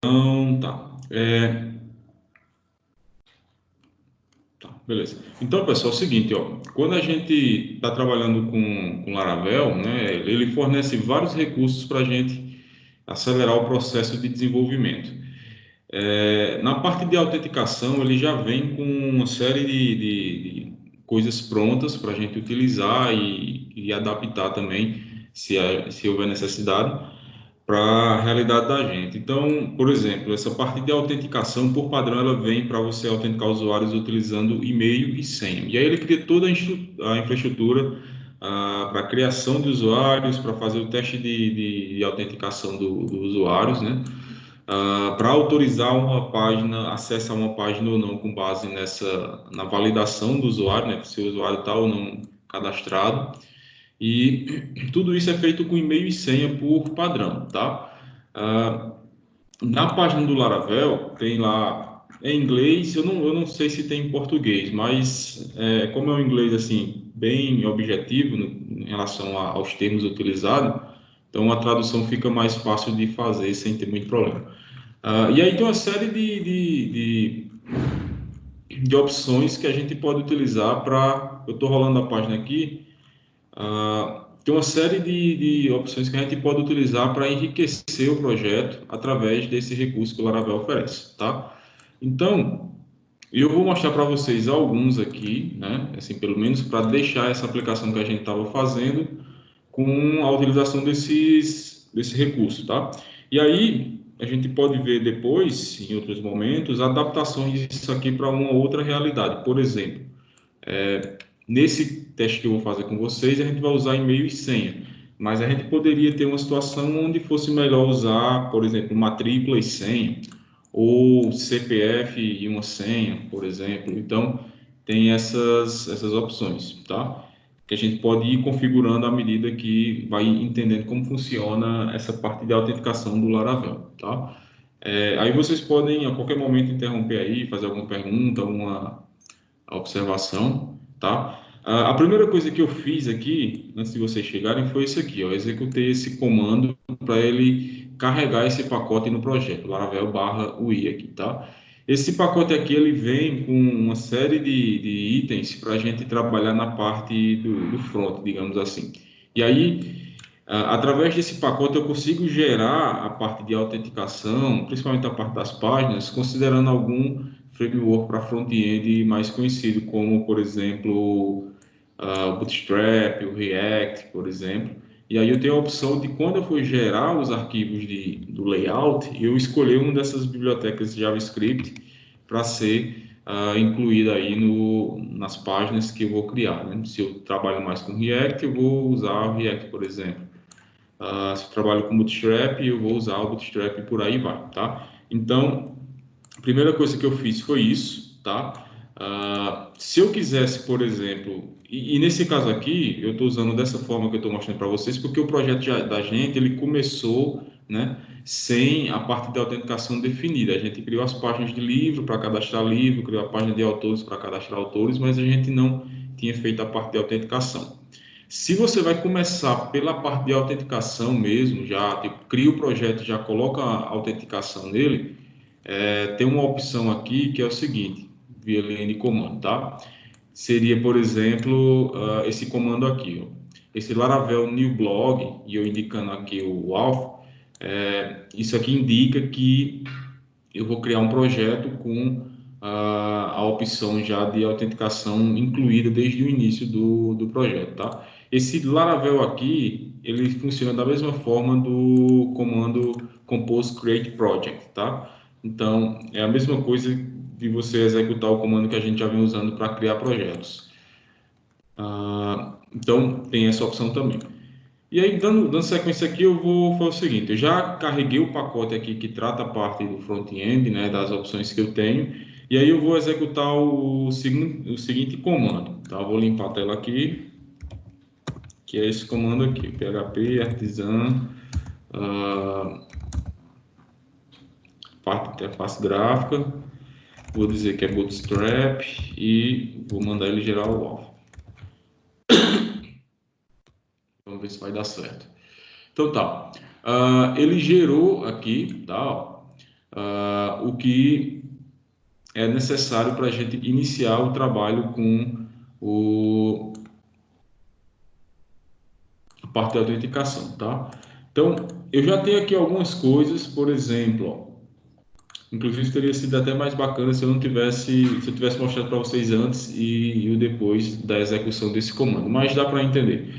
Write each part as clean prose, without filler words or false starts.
Tá. Tá, beleza. Então, pessoal, é o seguinte, ó, quando a gente está trabalhando com Laravel, né, ele fornece vários recursos para a gente acelerar o processo de desenvolvimento. Na parte de autenticação, ele já vem com uma série de coisas prontas para a gente utilizar e adaptar também, se houver necessidade, para a realidade da gente. Então, por exemplo, essa parte de autenticação, por padrão, ela vem para você autenticar usuários utilizando e-mail e senha. E aí ele cria toda a infraestrutura para a criação de usuários, para fazer o teste de autenticação dos usuários, né? Para autorizar uma página, acessar uma página ou não, com base na validação do usuário, né? Se o usuário está ou não cadastrado. E tudo isso é feito com e-mail e senha por padrão, tá? Ah, Na página do Laravel, tem lá em inglês, eu não sei se tem em português, mas como é um inglês assim, bem objetivo em relação aos termos utilizados, então a tradução fica mais fácil de fazer sem ter muito problema. E aí tem uma série de opções que a gente pode utilizar para. Eu estou rolando a página aqui. Tem uma série de opções que a gente pode utilizar para enriquecer o projeto através desse recurso que o Laravel oferece, tá? Então, eu vou mostrar para vocês alguns aqui, né? Assim, pelo menos para deixar essa aplicação que a gente estava fazendo com a utilização desse recurso, tá? E aí, a gente pode ver depois, em outros momentos, adaptações disso aqui para uma outra realidade. Por exemplo, nesse teste que eu vou fazer com vocês, a gente vai usar e-mail e senha, mas a gente poderia ter uma situação onde fosse melhor usar, por exemplo, matrícula e senha, ou CPF e uma senha, por exemplo. Então, tem essas opções, tá? Que a gente pode ir configurando à medida que vai entendendo como funciona essa parte de autenticação do Laravel, tá? Aí vocês podem, a qualquer momento, interromper aí, fazer alguma pergunta, uma observação, tá? A primeira coisa que eu fiz aqui, antes de vocês chegarem, foi isso aqui, ó. Eu executei esse comando para ele carregar esse pacote no projeto, Laravel barra UI aqui, tá? Esse pacote aqui, ele vem com uma série de itens para a gente trabalhar na parte do front, digamos assim. E aí, através desse pacote, eu consigo gerar a parte de autenticação, principalmente a parte das páginas, considerando algum framework para front-end mais conhecido, como, por exemplo, o Bootstrap, o React, por exemplo. E aí eu tenho a opção de, quando eu for gerar os arquivos do layout, eu escolher uma dessas bibliotecas de JavaScript para ser incluída aí nas páginas que eu vou criar, né? Se eu trabalho mais com React, eu vou usar o React, por exemplo. Se eu trabalho com Bootstrap, eu vou usar o Bootstrap e por aí vai, tá? Então, a primeira coisa que eu fiz foi isso, tá? Se eu quisesse, por exemplo, e nesse caso aqui, eu estou usando dessa forma que eu estou mostrando para vocês, porque o projeto da gente, ele começou, né, sem a parte de autenticação definida. A gente criou as páginas de livro para cadastrar livro, criou a página de autores para cadastrar autores, mas a gente não tinha feito a parte de autenticação. Se você vai começar pela parte de autenticação mesmo, já tipo, cria o projeto, já coloca a autenticação nele, tem uma opção aqui que é o seguinte, via linha de comando, tá? Seria, por exemplo, esse comando aqui, ó. Esse Laravel New Blog, e eu indicando aqui o alpha, isso aqui indica que eu vou criar um projeto com a opção já de autenticação incluída desde o início do projeto, tá? Esse Laravel aqui, ele funciona da mesma forma do comando compose create project, tá? Então, é a mesma coisa de você executar o comando que a gente já vem usando para criar projetos. Então, tem essa opção também. E aí, dando sequência aqui, eu vou fazer o seguinte: eu já carreguei o pacote aqui que trata a parte do front-end, né, das opções que eu tenho, e aí eu vou executar o seguinte comando, tá? Eu vou limpar a tela aqui, que é esse comando aqui, php artisan, parte de interface gráfica, vou dizer que é Bootstrap e vou mandar ele gerar o alpha. Vamos ver se vai dar certo. Então tá, ele gerou aqui, tá? o que é necessário para a gente iniciar o trabalho com a parte de autenticação, tá? Então, eu já tenho aqui algumas coisas, por exemplo, ó, inclusive teria sido até mais bacana se eu tivesse mostrado para vocês antes e o depois da execução desse comando, mas dá para entender.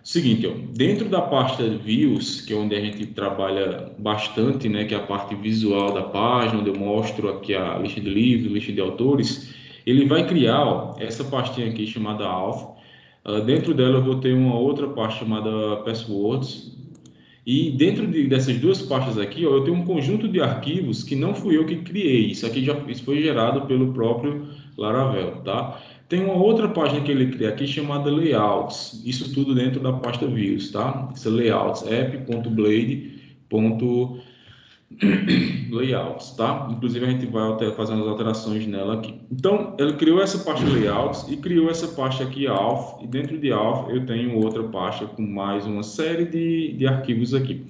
Seguinte, ó, dentro da pasta Views, que é onde a gente trabalha bastante, né, que é a parte visual da página, onde eu mostro aqui a lista de livros, lista de autores, ele vai criar, ó, essa pastinha aqui chamada Auth. Dentro dela eu vou ter uma outra pasta chamada Passwords, e dentro dessas duas pastas aqui, ó, eu tenho um conjunto de arquivos que não fui eu que criei. Isso foi gerado pelo próprio Laravel, tá? Tem uma outra página que ele cria aqui chamada Layouts. Isso tudo dentro da pasta Views, tá? Esse Layouts, app.blade.layouts, tá? Inclusive a gente vai fazer umas alterações nela aqui. Então, ele criou essa pasta Layouts e criou essa pasta aqui Auth, e dentro de Auth eu tenho outra pasta com mais uma série de arquivos aqui.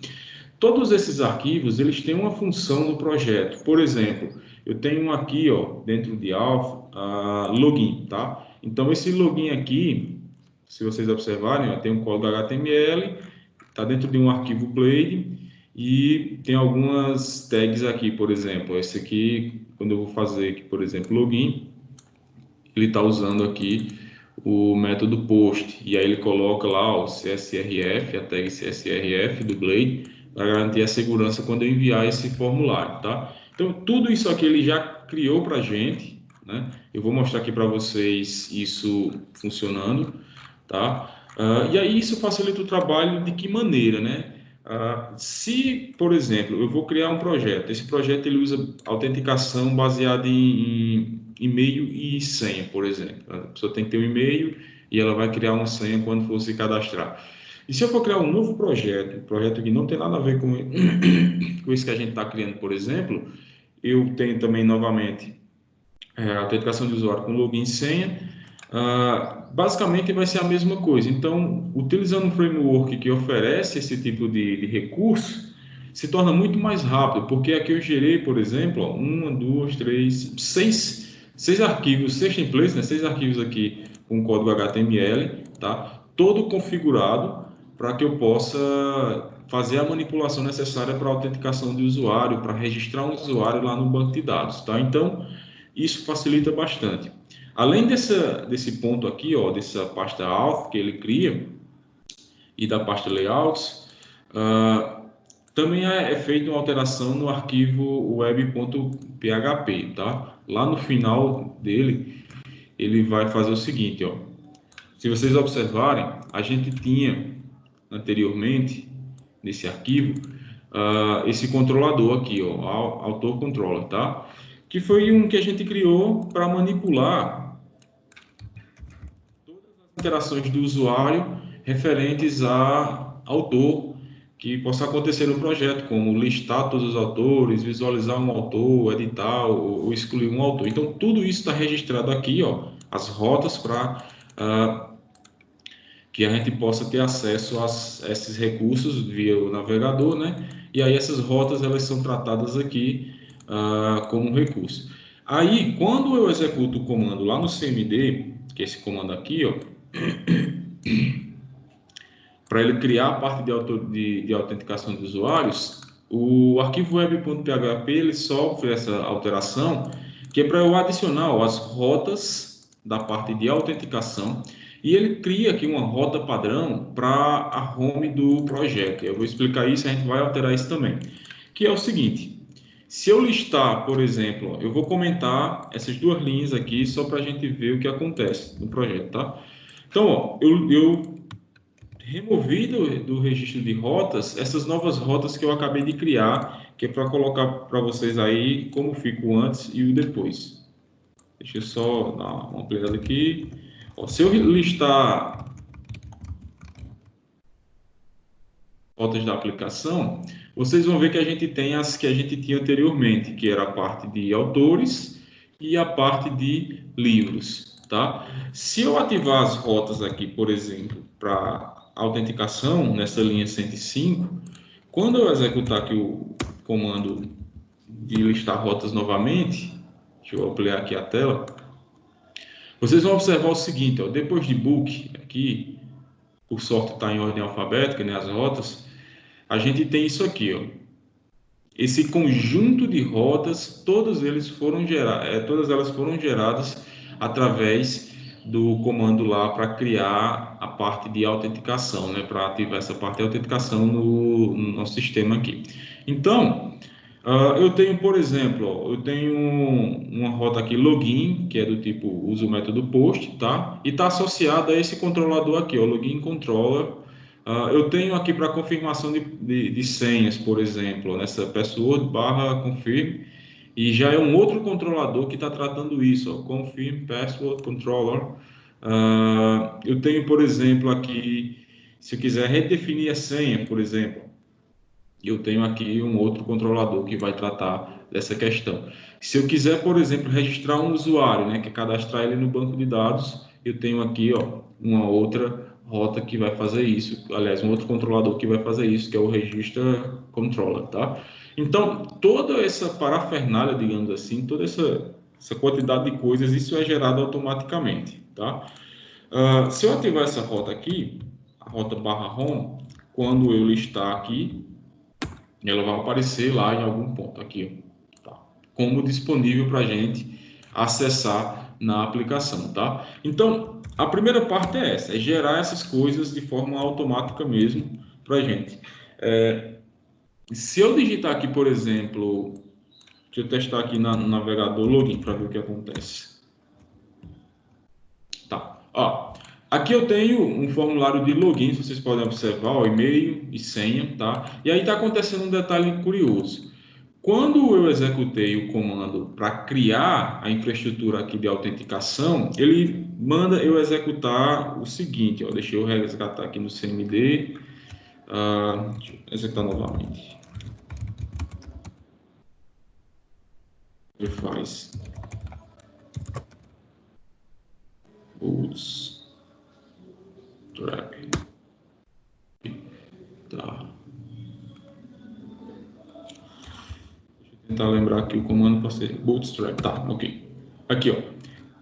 Todos esses arquivos, eles têm uma função no projeto. Por exemplo, eu tenho aqui, ó, dentro de Auth, login, tá? Então, esse login aqui, se vocês observarem, ó, tem um código HTML, está dentro de um arquivo Blade e tem algumas tags aqui, por exemplo, esse aqui, quando eu vou fazer aqui, por exemplo, login, ele está usando aqui o método post, e aí ele coloca lá o CSRF, a tag CSRF do Blade, para garantir a segurança quando eu enviar esse formulário, tá? Então, tudo isso aqui ele já criou para a gente, né? Eu vou mostrar aqui para vocês isso funcionando, tá? E aí isso facilita o trabalho de que maneira, né? Se, por exemplo, eu vou criar um projeto, esse projeto ele usa autenticação baseada em e-mail e senha, por exemplo. A pessoa tem que ter um e-mail e ela vai criar uma senha quando for se cadastrar. E se eu for criar um novo projeto, um projeto que não tem nada a ver com, com isso que a gente está criando, por exemplo, eu tenho também novamente a autenticação de usuário com login e senha. Basicamente vai ser a mesma coisa. Então, utilizando um framework que oferece esse tipo de recurso, se torna muito mais rápido, porque aqui eu gerei, por exemplo, ó, uma, duas, três, seis arquivos, seis templates, né, seis arquivos aqui com código HTML, tá? Todo configurado para que eu possa fazer a manipulação necessária para a autenticação de usuário, para registrar um usuário lá no banco de dados, tá? Então, isso facilita bastante. Além desse ponto aqui, ó, dessa pasta Auth que ele cria e da pasta Layouts, também é feita uma alteração no arquivo web.php, tá? Lá no final dele, ele vai fazer o seguinte, ó. Se vocês observarem, a gente tinha anteriormente nesse arquivo esse controlador aqui, ó, autor controller, tá? Que foi um que a gente criou para manipular todas as interações do usuário referentes a autor que possa acontecer no projeto, como listar todos os autores, visualizar um autor, editar ou excluir um autor. Então, tudo isso está registrado aqui, ó, as rotas para que a gente possa ter acesso a esses recursos via o navegador, né? E aí essas rotas elas são tratadas aqui como um recurso. Aí, quando eu executo o comando lá no CMD, que é esse comando aqui, ó, para ele criar a parte de autenticação de usuários, o arquivo web.php ele sofre essa alteração, que é para eu adicionar ó, as rotas da parte de autenticação, e ele cria aqui uma rota padrão para a home do projeto. Eu vou explicar isso, a gente vai alterar isso também. Que é o seguinte, se eu listar, por exemplo, eu vou comentar essas duas linhas aqui só para a gente ver o que acontece no projeto, tá? Então, ó, eu removi do registro de rotas essas novas rotas que eu acabei de criar, que é para colocar para vocês aí como fica o antes e o depois. Deixa eu só dar uma ampliada aqui. Ó, se eu listar rotas da aplicação, vocês vão ver que a gente tem as que a gente tinha anteriormente, que era a parte de autores e a parte de livros, tá? Se eu ativar as rotas aqui, por exemplo, para autenticação nessa linha 105, quando eu executar aqui o comando de listar rotas novamente, deixa eu ampliar aqui a tela, vocês vão observar o seguinte, ó, depois de book, aqui, por sorte está em ordem alfabética, né, as rotas, a gente tem isso aqui, ó, esse conjunto de rotas, todas elas foram geradas através do comando lá para criar a parte de autenticação, né, para ativar essa parte de autenticação no nosso sistema aqui. Então, eu tenho, por exemplo, ó, eu tenho uma rota aqui login, que é do tipo uso o método post, tá? E está associada a esse controlador aqui, ó, login controller. Eu tenho aqui para confirmação de senhas, por exemplo, nessa password/confirm, e já é um outro controlador que está tratando isso, ó, confirm password controller. Eu tenho, por exemplo, aqui, se eu quiser redefinir a senha, por exemplo, eu tenho aqui um outro controlador que vai tratar dessa questão. Se eu quiser, por exemplo, registrar um usuário, né, que é cadastrar ele no banco de dados, eu tenho aqui, ó, uma outra rota que vai fazer isso, aliás, um outro controlador que vai fazer isso, que é o register controller, tá? Então, toda essa parafernália, digamos assim, toda essa quantidade de coisas, isso é gerado automaticamente, tá? Se eu ativar essa rota aqui, a rota /home, quando eu listar aqui, ela vai aparecer lá em algum ponto aqui, tá? Como disponível para a gente acessar na aplicação, tá? Então, a primeira parte é essa, é gerar essas coisas de forma automática mesmo para a gente. Se eu digitar aqui, por exemplo, deixa eu testar aqui no navegador login para ver o que acontece. Tá, ó, aqui eu tenho um formulário de login, vocês podem observar, o e-mail e senha, tá? E aí está acontecendo um detalhe curioso. Quando eu executei o comando para criar a infraestrutura aqui de autenticação, ele manda eu executar o seguinte, ó, deixa eu resgatar aqui no CMD, deixa eu executar novamente. Ele faz bootstrap, tá? Tentar lembrar aqui o comando para ser bootstrap, tá, ok. Aqui, ó,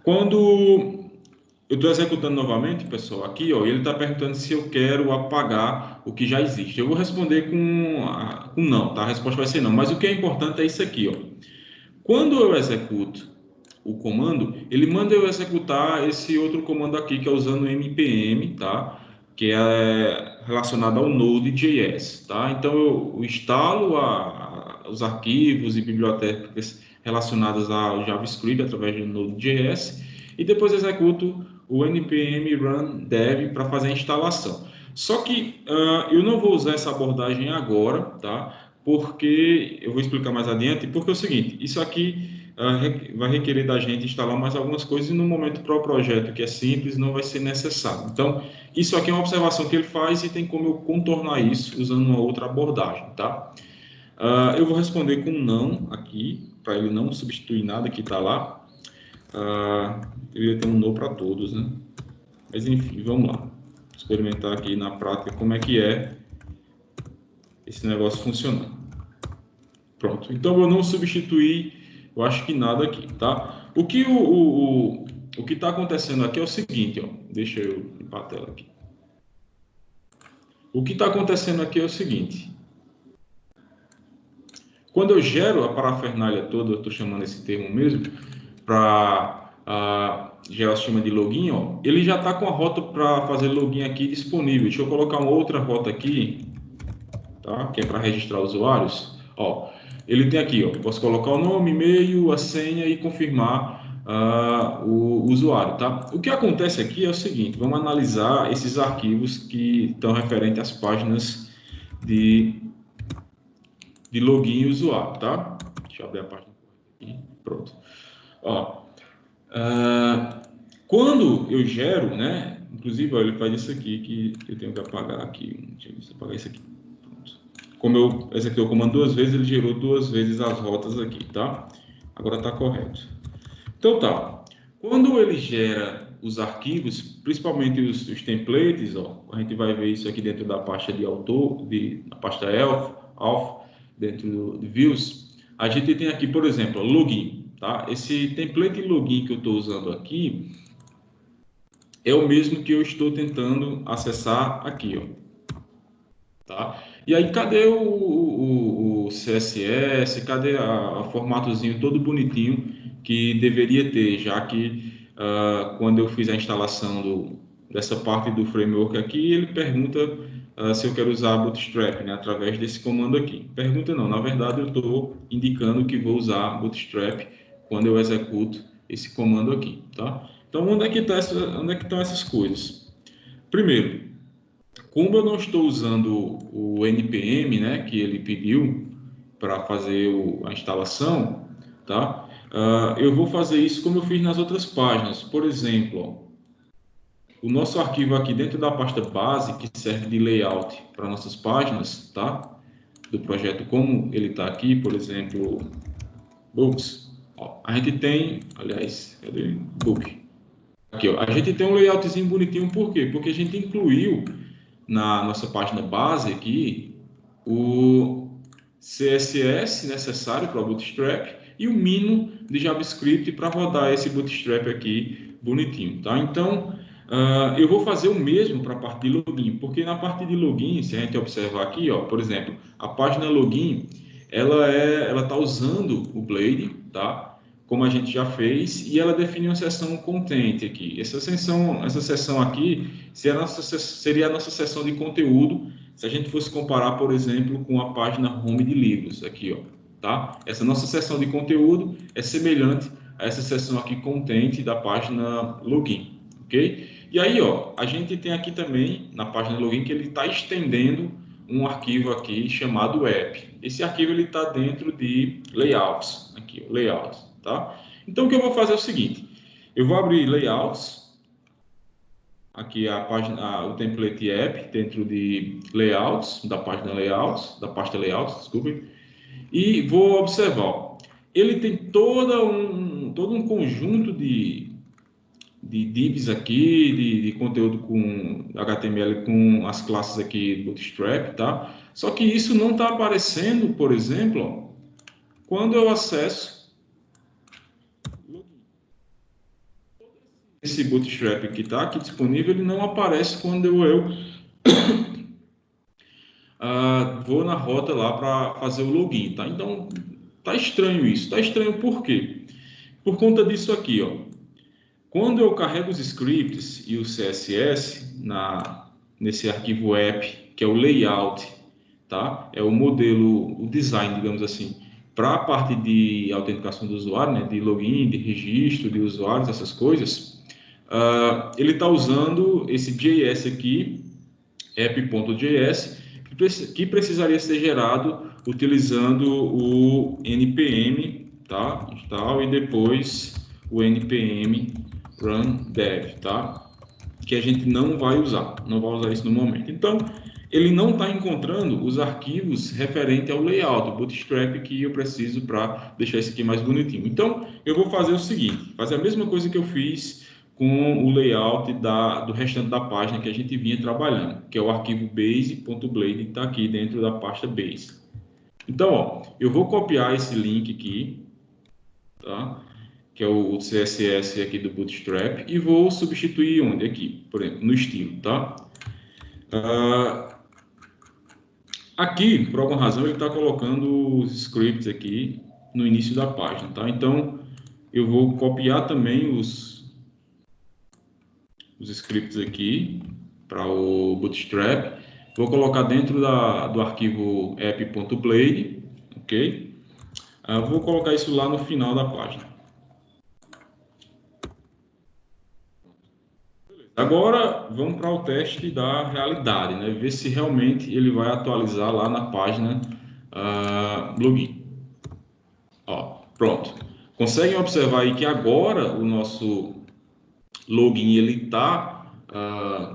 quando eu estou executando novamente, pessoal, aqui, ó, ele está perguntando se eu quero apagar o que já existe. Eu vou responder com não, tá? A resposta vai ser não, mas o que é importante é isso aqui, ó. Quando eu executo o comando, ele manda eu executar esse outro comando aqui, que é usando o npm, tá? Que é relacionado ao Node.js, tá? Então eu instalo os arquivos e bibliotecas relacionadas ao JavaScript através do Node.js e depois executo o npm run dev para fazer a instalação. Só que eu não vou usar essa abordagem agora, tá? Porque eu vou explicar mais adiante, porque é o seguinte, isso aqui vai requerer da gente instalar mais algumas coisas e no momento para o projeto, que é simples, não vai ser necessário. Então, isso aqui é uma observação que ele faz e tem como eu contornar isso usando uma outra abordagem, tá? Eu vou responder com não aqui, para ele não substituir nada que está lá. Deveria ter um no para todos, né? Mas enfim, vamos lá. Experimentar aqui na prática como é que é esse negócio funcionando. Pronto. Então eu não substituí, eu acho que nada aqui, tá? O que está acontecendo aqui é o seguinte, ó. Deixa eu limpar a tela aqui. O que está acontecendo aqui é o seguinte. Quando eu gero a parafernália toda, eu estou chamando esse termo mesmo, para gerar o sistema de login, ó, ele já está com a rota para fazer login aqui disponível. Deixa eu colocar uma outra rota aqui, tá? Que é para registrar usuários. Ó, ele tem aqui, ó, posso colocar o nome, e-mail, a senha e confirmar o usuário, tá? O que acontece aqui é o seguinte, vamos analisar esses arquivos que estão referentes às páginas de login e usuário, tá? Deixa eu abrir a página aqui, pronto. Ó, quando eu gero, né? Inclusive, ó, ele faz isso aqui que eu tenho que apagar aqui. Deixa eu ver se eu apagar isso aqui. Pronto. Como eu executei o comando duas vezes, ele gerou duas vezes as rotas aqui, tá? Agora tá correto. Então tá. Quando ele gera os arquivos, principalmente os templates, ó, a gente vai ver isso aqui dentro da pasta de autor, da pasta elf, dentro de views. a gente tem aqui, por exemplo, login, tá? Esse template login que eu estou usando aqui é o mesmo que eu estou tentando acessar aqui, ó. Tá? E aí, cadê o CSS? Cadê a formatozinho todo bonitinho que deveria ter, já que quando eu fiz a instalação dessa parte do framework aqui, ele pergunta se eu quero usar Bootstrap, né, através desse comando aqui. Pergunta não, na verdade eu estou indicando que vou usar Bootstrap quando eu executo esse comando aqui, tá? Então, onde é que estão essas coisas? Primeiro, como eu não estou usando o NPM, né, que ele pediu para fazer a instalação, tá? Eu vou fazer isso como eu fiz nas outras páginas. Por exemplo, ó, o nosso arquivo aqui dentro da pasta base, que serve de layout para nossas páginas, tá? Do projeto, como ele está aqui, por exemplo, books. Ó, a gente tem, aliás, cadê? Book. Aqui, ó, a gente tem um layoutzinho bonitinho, por quê? Porque a gente incluiu na nossa página base aqui o CSS necessário para o Bootstrap e o mínimo de JavaScript para rodar esse Bootstrap aqui bonitinho, tá? Então, eu vou fazer o mesmo para a parte de login, porque na parte de login, se a gente observar aqui, ó, por exemplo, a página login, ela está usando o Blade, tá? Como a gente já fez, e ela define uma seção content aqui. Essa seção aqui seria a nossa seção de conteúdo, se a gente fosse comparar, por exemplo, com a página home de livros, aqui, ó, tá? Essa nossa seção de conteúdo é semelhante a essa seção aqui content da página login, ok? E aí, ó, a gente tem aqui também, na página login, que ele está estendendo um arquivo aqui chamado app. Esse arquivo ele está dentro de layouts, aqui, ó, layouts, tá? Então, o que eu vou fazer é o seguinte, eu vou abrir layouts, aqui a página, o template app dentro de layouts, da página layouts, da pasta layouts, desculpe, e vou observar, ó, ele tem todo um conjunto de divs aqui, de conteúdo com HTML com as classes aqui Bootstrap, tá? Só que isso não está aparecendo, por exemplo, ó, quando eu acesso esse Bootstrap que está aqui disponível, ele não aparece quando eu vou na rota lá para fazer o login, tá? Então, tá estranho isso. Tá estranho por quê? Por conta disso aqui, ó. Quando eu carrego os scripts e o CSS nesse arquivo app, que é o layout, tá? É o modelo, o design, digamos assim, para a parte de autenticação do usuário, né? De login, de registro de usuários, essas coisas. Ele está usando esse JS aqui, app.js, que precisaria ser gerado utilizando o npm, tá? Install, e depois o npm run dev, tá? Que a gente não vai usar isso no momento. Então, ele não está encontrando os arquivos referentes ao layout, o Bootstrap, que eu preciso para deixar isso aqui mais bonitinho. Então, eu vou fazer o seguinte, fazer a mesma coisa que eu fiz com o layout do restante da página que a gente vinha trabalhando, que é o arquivo base.blade, que está aqui dentro da pasta base. Então, ó, eu vou copiar esse link aqui, tá? Que é o CSS aqui do Bootstrap, e vou substituir onde? Aqui, por exemplo, no estilo, tá? Aqui, por alguma razão, ele está colocando os scripts aqui no início da página, tá? Então, eu vou copiar também os scripts aqui para o Bootstrap. Vou colocar dentro do arquivo app.blade, ok? Vou colocar isso lá no final da página. Agora, vamos para o teste da realidade, né? Ver se realmente ele vai atualizar lá na página login. Ó, pronto. Conseguem observar aí que agora o nosso login ele está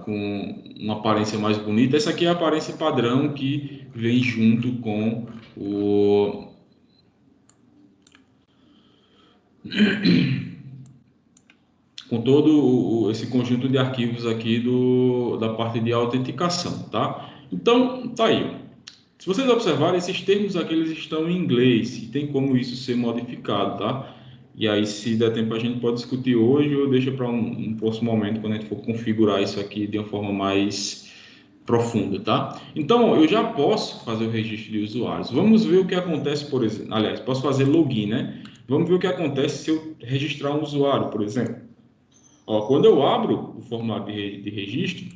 com uma aparência mais bonita. Essa aqui é a aparência padrão que vem junto com todo esse conjunto de arquivos aqui da parte de autenticação, tá? Então, tá aí. Se vocês observarem, esses termos aqui eles estão em inglês e tem como isso ser modificado, tá? E aí, se der tempo, a gente pode discutir hoje ou deixa para um próximo momento, quando a gente for configurar isso aqui de uma forma mais profunda, tá? Então, eu já posso fazer o registro de usuários. Vamos ver o que acontece, por exemplo. Aliás, posso fazer login, né? Vamos ver o que acontece se eu registrar um usuário, por exemplo. Ó, quando eu abro o formulário de registro,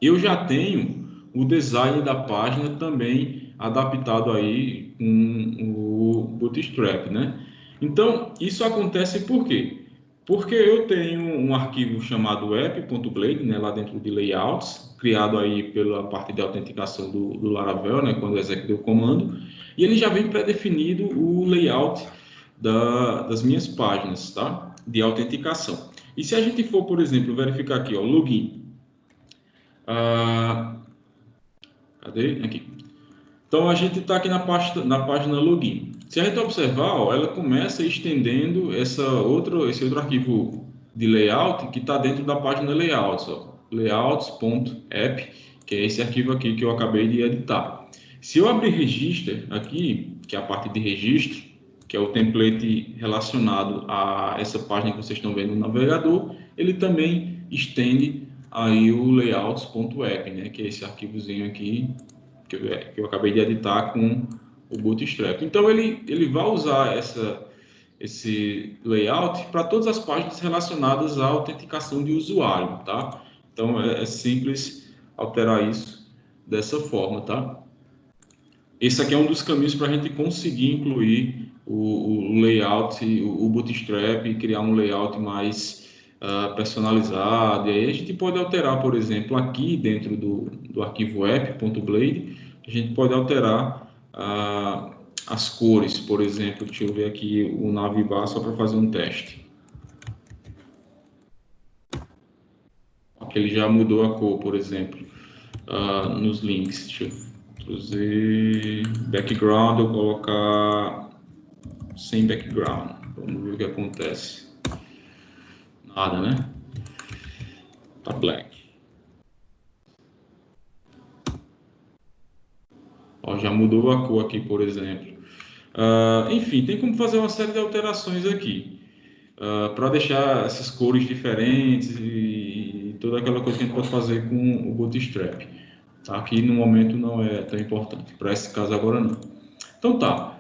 eu já tenho o design da página também adaptado aí com o Bootstrap, né? Então, isso acontece por quê? Porque eu tenho um arquivo chamado app.blade, né, lá dentro de layouts, criado aí pela parte de autenticação do Laravel, né, quando eu executei o comando, e ele já vem pré-definido o layout das minhas páginas, tá? De autenticação. E se a gente for, por exemplo, verificar aqui, ó, login, cadê? Aqui. Então, a gente está aqui na página login. Se a gente observar, ó, ela começa estendendo esse outro arquivo de layout que está dentro da página layouts, layouts.app, que é esse arquivo aqui que eu acabei de editar. Se eu abrir register aqui, que é a parte de registro, que é o template relacionado a essa página que vocês estão vendo no navegador, ele também estende aí o layouts.app, né, que é esse arquivozinho aqui que eu acabei de editar com o Bootstrap. Então, ele vai usar esse layout para todas as páginas relacionadas à autenticação de usuário, tá? Então, é simples alterar isso dessa forma, tá? Esse aqui é um dos caminhos para a gente conseguir incluir o layout, o Bootstrap e criar um layout mais personalizado. E aí a gente pode alterar, por exemplo, aqui dentro do arquivo app.blade, a gente pode alterar as cores, por exemplo. Deixa eu ver aqui o navbar só para fazer um teste. Aqui ele já mudou a cor, por exemplo, nos links. Deixa eu trazer background, eu colocar sem background. Vamos ver o que acontece. Nada, né? Tá black. Ó, já mudou a cor aqui, por exemplo. Enfim, tem como fazer uma série de alterações aqui. Para deixar essas cores diferentes e toda aquela coisa que a gente pode fazer com o Bootstrap. Tá? Aqui no momento não é tão importante. Para esse caso agora não. Então tá.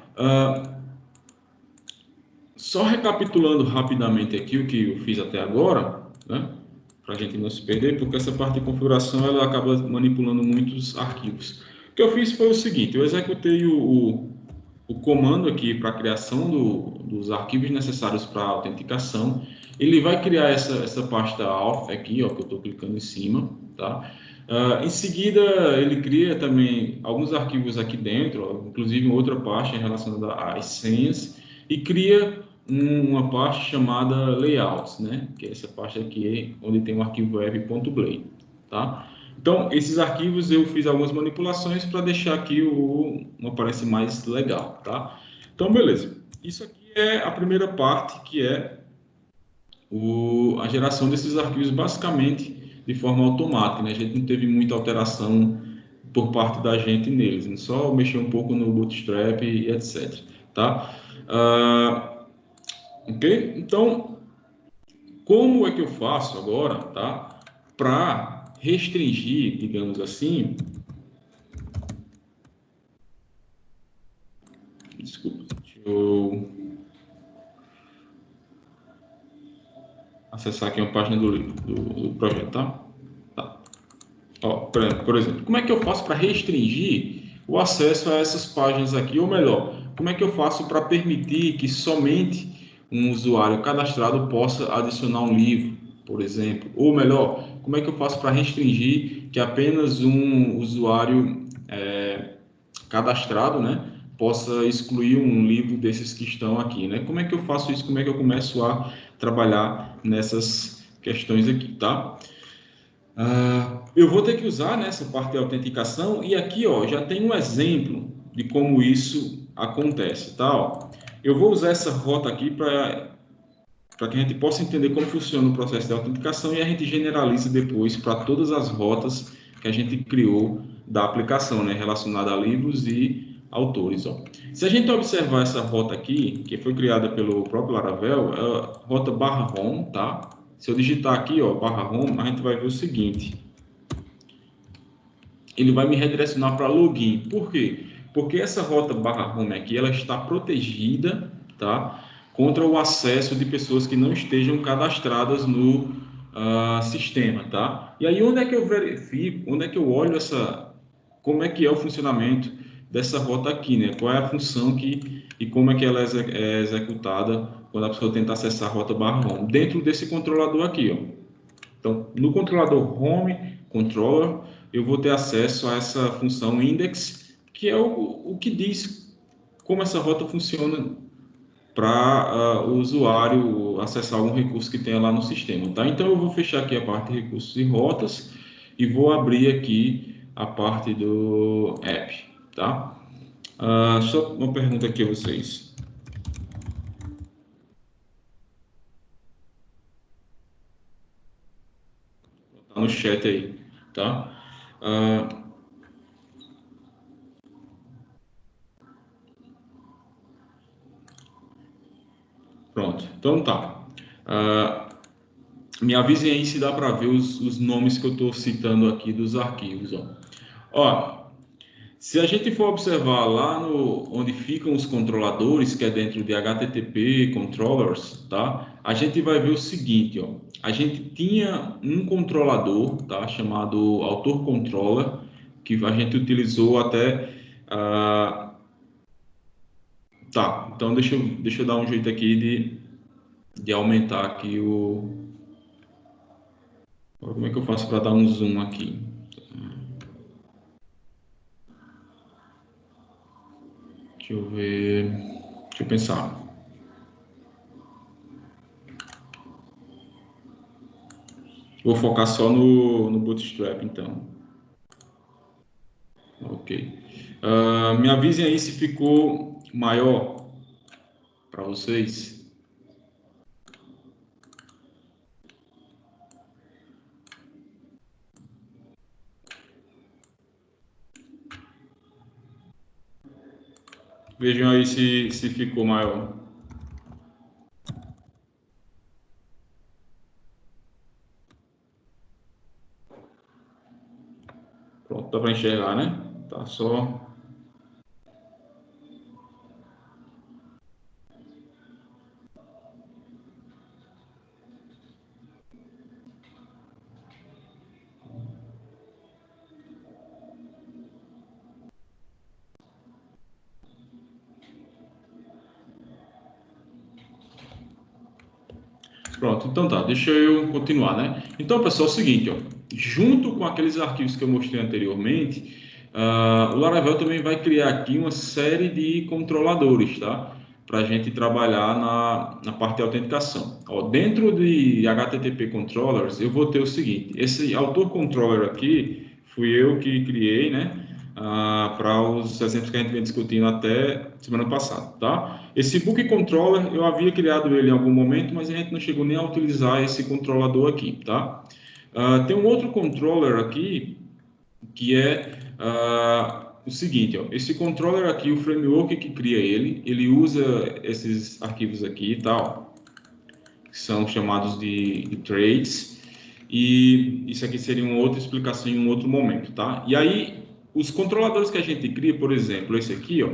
Só recapitulando rapidamente aqui o que eu fiz até agora, né? Para a gente não se perder, porque essa parte de configuração ela acaba manipulando muitos arquivos. O que eu fiz foi o seguinte: eu executei o comando aqui para a criação dos arquivos necessários para a autenticação. Ele vai criar essa pasta auth aqui, ó, que eu estou clicando em cima, tá? Em seguida, ele cria também alguns arquivos aqui dentro, ó, inclusive outra pasta relacionada às senhas, e cria uma pasta chamada layouts, né? Que é essa pasta aqui onde tem o arquivo web.blade, tá? Então, esses arquivos eu fiz algumas manipulações para deixar aqui uma aparência mais legal, tá? Então, beleza. Isso aqui é a primeira parte, que é a geração desses arquivos basicamente de forma automática, né? A gente não teve muita alteração por parte da gente neles, né? Só mexer um pouco no Bootstrap e etc, tá? Ok? Então, como é que eu faço agora, tá? Para restringir, digamos assim, desculpa, deixa eu acessar aqui uma página do projeto, tá? Tá. Ó, por exemplo, como é que eu faço para restringir o acesso a essas páginas aqui? Ou melhor, como é que eu faço para permitir que somente um usuário cadastrado possa adicionar um livro, por exemplo? Ou melhor, como é que eu faço para restringir que apenas um usuário cadastrado, né, possa excluir um livro desses que estão aqui, né? Como é que eu faço isso? Como é que eu começo a trabalhar nessas questões aqui, tá? Eu vou ter que usar nessa parte de autenticação e aqui, ó, já tem um exemplo de como isso acontece, tá? Ó, eu vou usar essa rota aqui para que a gente possa entender como funciona o processo de autenticação e a gente generalize depois para todas as rotas que a gente criou da aplicação, né, relacionada a livros e autores. Ó. Se a gente observar essa rota aqui, que foi criada pelo próprio Laravel, é a rota /home, tá? Se eu digitar aqui, ó, /home, a gente vai ver o seguinte. Ele vai me redirecionar para login. Por quê? Porque essa rota /home aqui, ela está protegida, tá? Contra o acesso de pessoas que não estejam cadastradas no sistema, tá? E aí, onde é que eu verifico, onde é que eu olho como é que é o funcionamento dessa rota aqui, né? Qual é a função e como é que ela é executada quando a pessoa tenta acessar a rota /home? Dentro desse controlador aqui, ó. Então, no controlador Home Controller, eu vou ter acesso a essa função index, que é o que diz como essa rota funciona para o usuário acessar algum recurso que tenha lá no sistema, tá? Então, eu vou fechar aqui a parte de recursos e rotas e vou abrir aqui a parte do app, tá? Só uma pergunta aqui a vocês. Tá no chat aí, tá? Ah, pronto, então tá. Me avisem aí se dá para ver os nomes que eu estou citando aqui dos arquivos. Ó, se a gente for observar lá onde ficam os controladores, que é dentro de HTTP Controllers, tá? A gente vai ver o seguinte, ó. A gente tinha um controlador, tá? Chamado Autor Controller, que a gente utilizou até... tá, então deixa eu dar um jeito aqui de aumentar aqui o... Como é que eu faço para dar um zoom aqui? Deixa eu ver. Deixa eu pensar. Vou focar só no Bootstrap, então. Ok. Me avisem aí se ficou maior para vocês. Vejam aí se ficou maior. Pronto, dá para enxergar, né? Tá só. Pronto, então tá, deixa eu continuar, né? Então, pessoal, é o seguinte, ó, junto com aqueles arquivos que eu mostrei anteriormente, o Laravel também vai criar aqui uma série de controladores, tá? Para a gente trabalhar na parte de autenticação. Ó, dentro de HTTP Controllers, eu vou ter o seguinte, esse autor controller aqui, fui eu que criei, né? Para os exemplos que a gente vem discutindo até semana passada, tá? Esse book controller, eu havia criado ele em algum momento, mas a gente não chegou nem a utilizar esse controlador aqui, tá? Tem um outro controller aqui, que é o seguinte, ó, esse controller aqui, o framework que cria ele usa esses arquivos aqui e tal, que são chamados de traits, e isso aqui seria uma outra explicação em um outro momento, tá? E aí, os controladores que a gente cria, por exemplo, esse aqui, ó,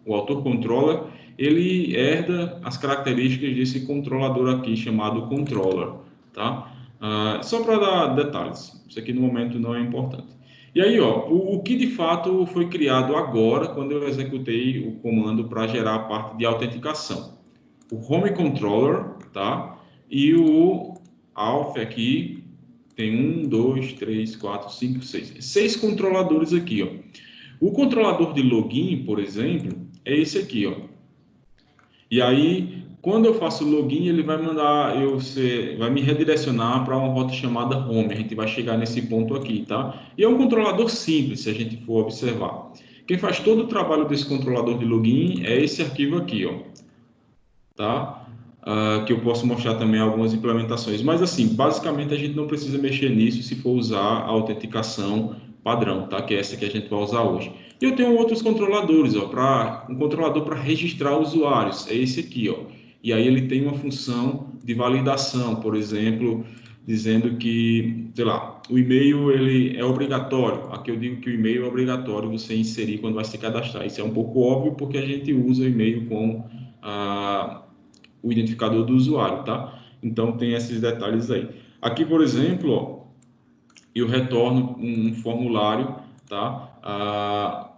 o autor controller, ele herda as características desse controlador aqui chamado controller, tá? Só para dar detalhes, isso aqui no momento não é importante. E aí, ó, o que de fato foi criado agora, quando eu executei o comando para gerar a parte de autenticação. O Home Controller, tá? E o Auth aqui tem 1, 2, 3, 4, 5, 6. 6 controladores aqui, ó. O controlador de login, por exemplo, é esse aqui, ó. E aí, quando eu faço login, ele vai mandar vai me redirecionar para uma rota chamada home. A gente vai chegar nesse ponto aqui, tá? E é um controlador simples, se a gente for observar. Quem faz todo o trabalho desse controlador de login é esse arquivo aqui, ó. Tá? Que eu posso mostrar também algumas implementações. Mas assim, basicamente a gente não precisa mexer nisso se for usar a autenticação padrão, tá? Que é essa que a gente vai usar hoje. E eu tenho outros controladores, ó, um controlador para registrar usuários, é esse aqui, ó. E aí ele tem uma função de validação, por exemplo, dizendo que, sei lá, o e-mail ele é obrigatório. Aqui eu digo que o e-mail é obrigatório você inserir quando vai se cadastrar. Isso é um pouco óbvio porque a gente usa o e-mail com o identificador do usuário, tá? Então tem esses detalhes aí. Aqui, por exemplo, ó, eu retorno um formulário, tá?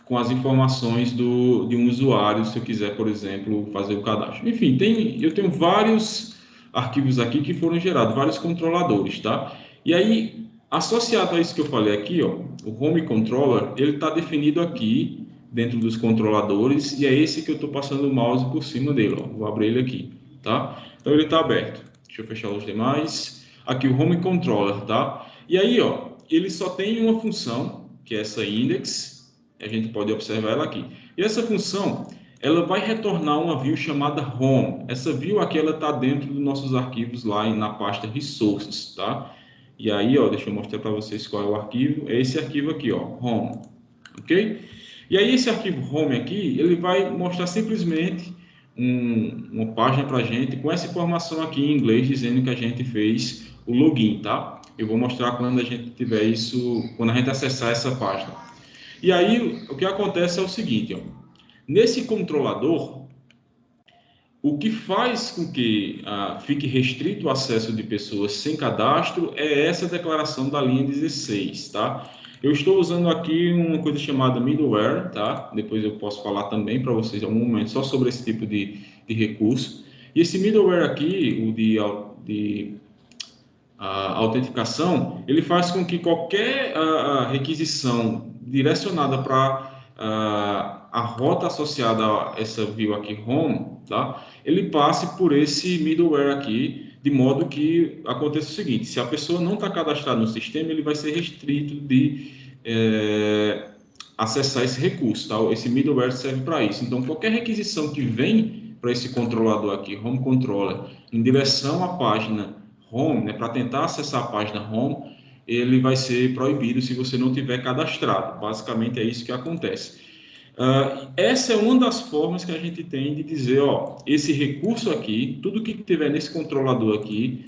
Com as informações de um usuário, se eu quiser, por exemplo, fazer o cadastro. Enfim, eu tenho vários arquivos aqui que foram gerados, vários controladores, tá? E aí, associado a isso que eu falei aqui, ó, o Home Controller, ele está definido aqui dentro dos controladores e é esse que eu estou passando o mouse por cima dele, ó. Vou abrir ele aqui, tá? Então ele está aberto. Deixa eu fechar os demais. Aqui o Home Controller, tá? E aí, ó, ele só tem uma função, que é essa index. A gente pode observar ela aqui. E essa função, ela vai retornar uma view chamada home. Essa view aqui, ela está dentro dos nossos arquivos lá na pasta resources, tá? E aí, ó, deixa eu mostrar para vocês qual é o arquivo. É esse arquivo aqui, ó, home, ok? E aí esse arquivo home aqui, ele vai mostrar simplesmente uma página para a gente com essa informação aqui em inglês dizendo que a gente fez o login, tá? Eu vou mostrar quando a gente tiver isso, quando a gente acessar essa página. E aí, o que acontece é o seguinte, ó, nesse controlador, o que faz com que fique restrito o acesso de pessoas sem cadastro é essa declaração da linha 16, tá? Eu estou usando aqui uma coisa chamada middleware, tá? Depois eu posso falar também para vocês em algum momento só sobre esse tipo de recurso. E esse middleware aqui, o de autenticação, ele faz com que qualquer requisição direcionada para a rota associada a essa view aqui home, tá? Ele passe por esse middleware aqui, de modo que aconteça o seguinte: se a pessoa não está cadastrada no sistema, ele vai ser restrito de acessar esse recurso, tá? Esse middleware serve para isso. Então, qualquer requisição que vem para esse controlador aqui, Home Controller, em direção à página Home, né, para tentar acessar a página Home, ele vai ser proibido se você não tiver cadastrado. Basicamente é isso que acontece. Essa é uma das formas que a gente tem de dizer, ó, esse recurso aqui, tudo que tiver nesse controlador aqui,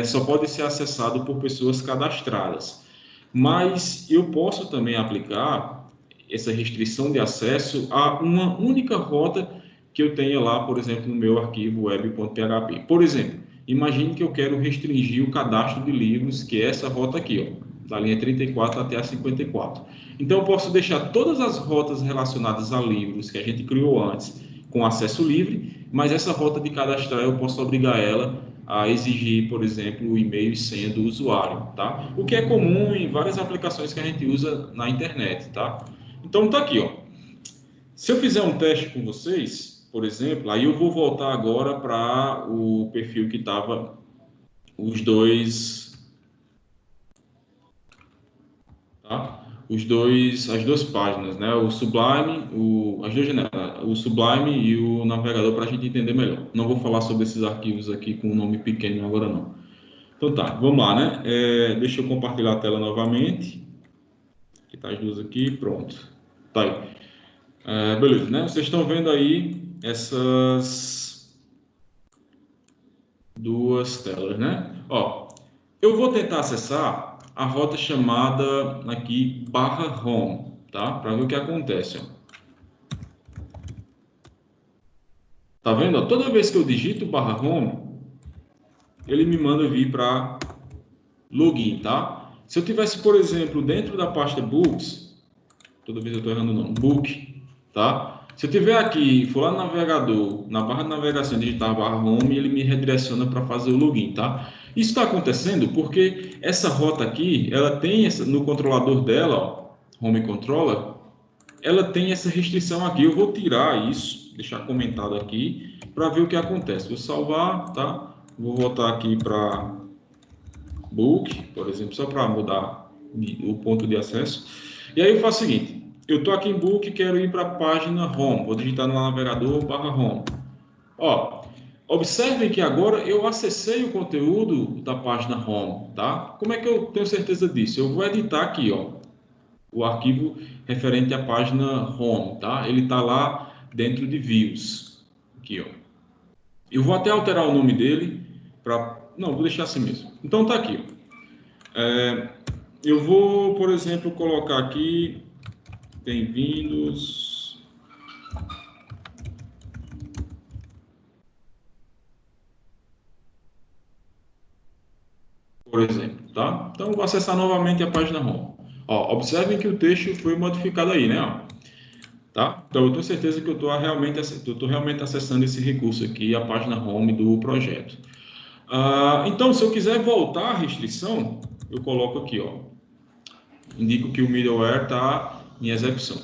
só pode ser acessado por pessoas cadastradas. Mas eu posso também aplicar essa restrição de acesso a uma única rota que eu tenha lá, por exemplo, no meu arquivo web.php. Por exemplo, imagine que eu quero restringir o cadastro de livros, que é essa rota aqui, ó, da linha 34 até a 54. Então, eu posso deixar todas as rotas relacionadas a livros que a gente criou antes com acesso livre, mas essa rota de cadastrar eu posso obrigar ela a exigir, por exemplo, o e-mail e senha do usuário, tá? O que é comum em várias aplicações que a gente usa na internet, tá? Então, tá aqui, ó. Se eu fizer um teste com vocês, por exemplo, aí eu vou voltar agora para o perfil que estava os dois, tá? As duas páginas, né? O Sublime, o Sublime e o navegador para a gente entender melhor. Não vou falar sobre esses arquivos aqui com um nome pequeno agora não. Então tá, vamos lá, né? Deixa eu compartilhar a tela novamente. Aqui tá as duas aqui, pronto. Tá aí. Beleza, né? Vocês estão vendo aí essas duas telas, né? Ó, eu vou tentar acessar a rota chamada aqui /home, tá? Para ver o que acontece, ó. Tá vendo? Ó, toda vez que eu digito /home, ele me manda vir para login, tá? Se eu tivesse, por exemplo, dentro da pasta books, toda vez eu estou errando o nome, book, tá? Se eu tiver aqui, for lá no navegador, na barra de navegação, digitar /home, ele me redireciona para fazer o login, tá? Isso está acontecendo porque essa rota aqui, ela tem no controlador dela, ó, Home Controller, ela tem essa restrição aqui. Eu vou tirar isso, deixar comentado aqui, para ver o que acontece. Vou salvar, tá? Vou voltar aqui para book, por exemplo, só para mudar o ponto de acesso. E aí eu faço o seguinte: eu estou aqui em book e quero ir para a página home. Vou digitar no navegador /home. Ó, Observem que agora eu acessei o conteúdo da página Home, tá? Como é que eu tenho certeza disso? Eu vou editar aqui, ó, o arquivo referente à página Home, tá? Ele está lá dentro de Views, aqui, ó. Eu vou até alterar o nome dele para... Não, vou deixar assim mesmo. Então tá aqui, ó. Eu vou, por exemplo, colocar aqui, bem-vindos, por exemplo, tá? Então, eu vou acessar novamente a página Home. Ó, observem que o texto foi modificado aí, né? Ó, tá? Então, eu tenho certeza que eu estou realmente acessando esse recurso aqui, a página Home do projeto. Então, se eu quiser voltar à restrição, eu coloco aqui, ó, indico que o middleware está em execução.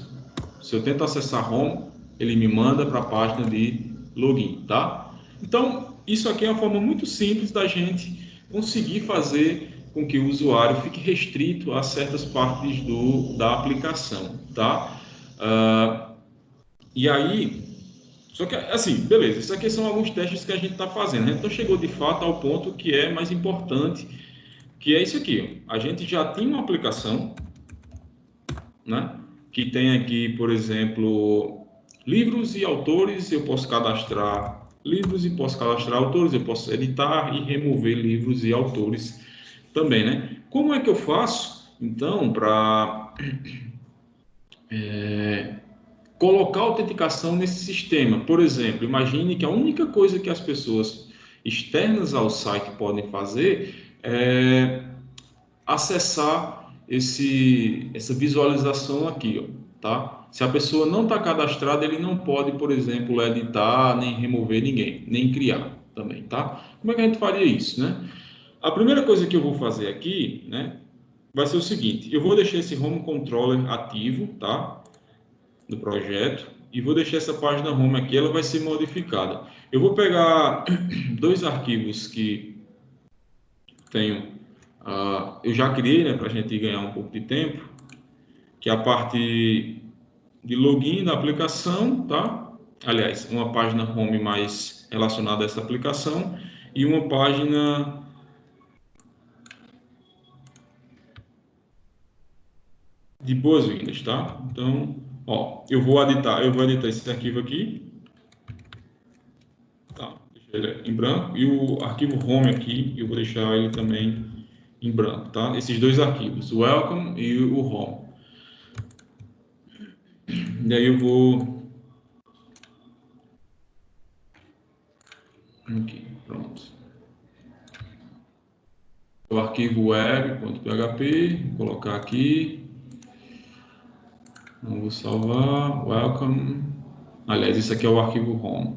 Se eu tento acessar Home, ele me manda para a página de login, tá? Então, isso aqui é uma forma muito simples da gente conseguir fazer com que o usuário fique restrito a certas partes da aplicação, tá? E aí, só que assim, beleza, isso aqui são alguns testes que a gente está fazendo, né? Então chegou de fato ao ponto que é mais importante, que é isso aqui, ó. A gente já tinha uma aplicação, né? Que tem aqui, por exemplo, livros e autores, eu posso cadastrar livros e posso cadastrar autores, eu posso editar e remover livros e autores também, né? Como é que eu faço, então, para colocar autenticação nesse sistema? Por exemplo, imagine que a única coisa que as pessoas externas ao site podem fazer é acessar essa visualização aqui, ó, tá? Se a pessoa não está cadastrada, ele não pode, por exemplo, editar, nem remover ninguém, nem criar também, tá? Como é que a gente faria isso, né? A primeira coisa que eu vou fazer aqui, né, vai ser o seguinte: eu vou deixar esse Home Controller ativo, tá? Do projeto, e vou deixar essa página Home aqui, ela vai ser modificada. Eu vou pegar dois arquivos que tenho, eu já criei, né, para a gente ganhar um pouco de tempo, que é a parte de login da aplicação, tá? Aliás, uma página home mais relacionada a essa aplicação e uma página de boas-vindas, tá? Então, ó, eu vou editar esse arquivo aqui, tá? Deixa ele em branco e o arquivo home aqui, eu vou deixar ele também em branco, tá? Esses dois arquivos, o welcome e o home. E aí eu vou aqui, pronto. O arquivo web.php, vou colocar aqui, vou salvar, welcome. Aliás, isso aqui é o arquivo home.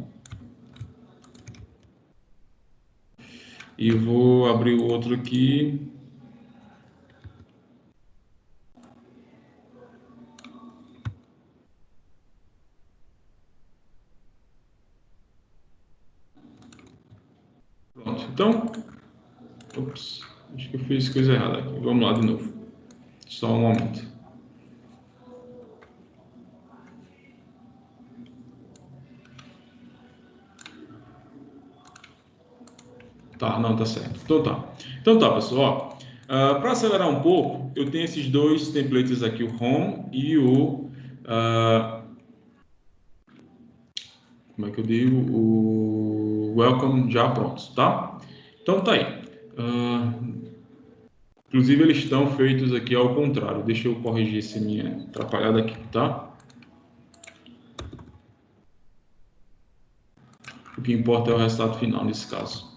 E vou abrir o outro aqui. Pronto. Então, ops, acho que eu fiz coisa errada aqui. Vamos lá de novo. Só um momento. Tá, não, tá certo. Então tá, pessoal. Para acelerar um pouco, eu tenho esses dois templates aqui, o home e o... como é que eu digo? O welcome já prontos, tá? Então tá aí. Inclusive, eles estão feitos aqui ao contrário. Deixa eu corrigir essa minha atrapalhada aqui, tá? O que importa é o resultado final nesse caso.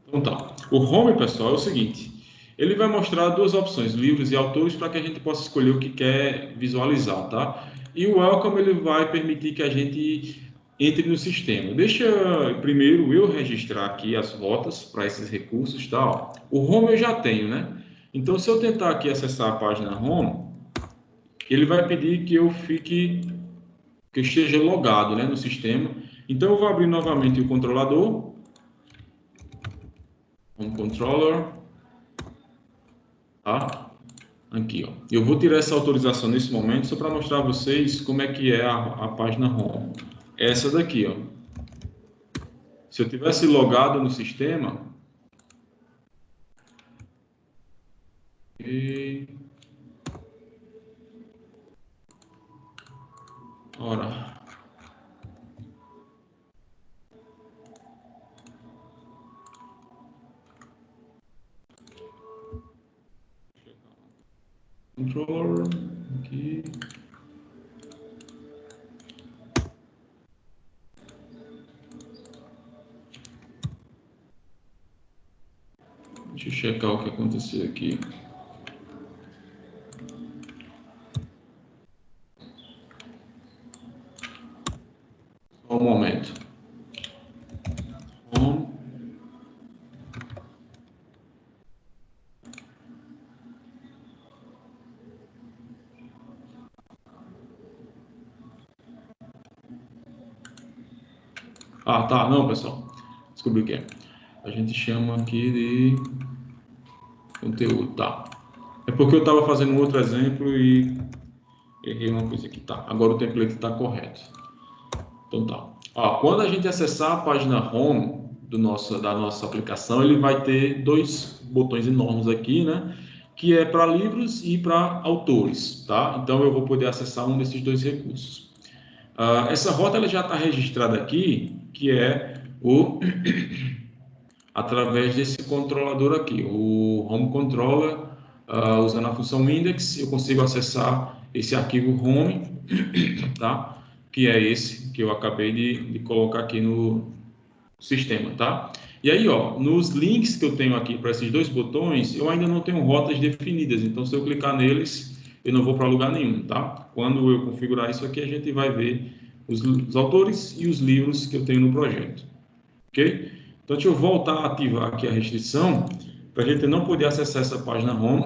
Então tá. O home, pessoal, é o seguinte. Ele vai mostrar duas opções, livros e autores, para que a gente possa escolher o que quer visualizar, tá? E o welcome, ele vai permitir que a gente entre no sistema. Deixa primeiro eu registrar aqui as rotas para esses recursos, tá? Ó, o home eu já tenho, né? Então, se eu tentar aqui acessar a página home, ele vai pedir que eu esteja logado, né, no sistema. Então eu vou abrir novamente o controlador, Home Controller, tá? Aqui, ó. Eu vou tirar essa autorização nesse momento só para mostrar a vocês como é que é a página Home. essa daqui, ó. Se eu tivesse logado no sistema, ora, controller aqui. Deixa eu checar o que aconteceu aqui. Só um momento. Home. Ah, tá. Não, pessoal. Descobri o que é. A gente chama aqui de conteúdo, tá? É porque eu estava fazendo um outro exemplo e errei uma coisa aqui, tá? Agora o template está correto. Então tá. Ó, quando a gente acessar a página Home da nossa aplicação, ele vai ter dois botões enormes aqui, né? Que é para livros e para autores, tá? Então eu vou poder acessar um desses dois recursos. Essa rota ela já está registrada aqui, que é através desse controlador aqui, o Home Controller, usando a função index, eu consigo acessar esse arquivo home, tá? Que é esse que eu acabei de colocar aqui no sistema, tá? E aí, ó, nos links que eu tenho aqui para esses dois botões, eu ainda não tenho rotas definidas, então se eu clicar neles, eu não vou para lugar nenhum, tá? Quando eu configurar isso aqui, a gente vai ver os autores e os livros que eu tenho no projeto, ok? Então, deixa eu voltar a ativar aqui a restrição, para a gente não poder acessar essa página home.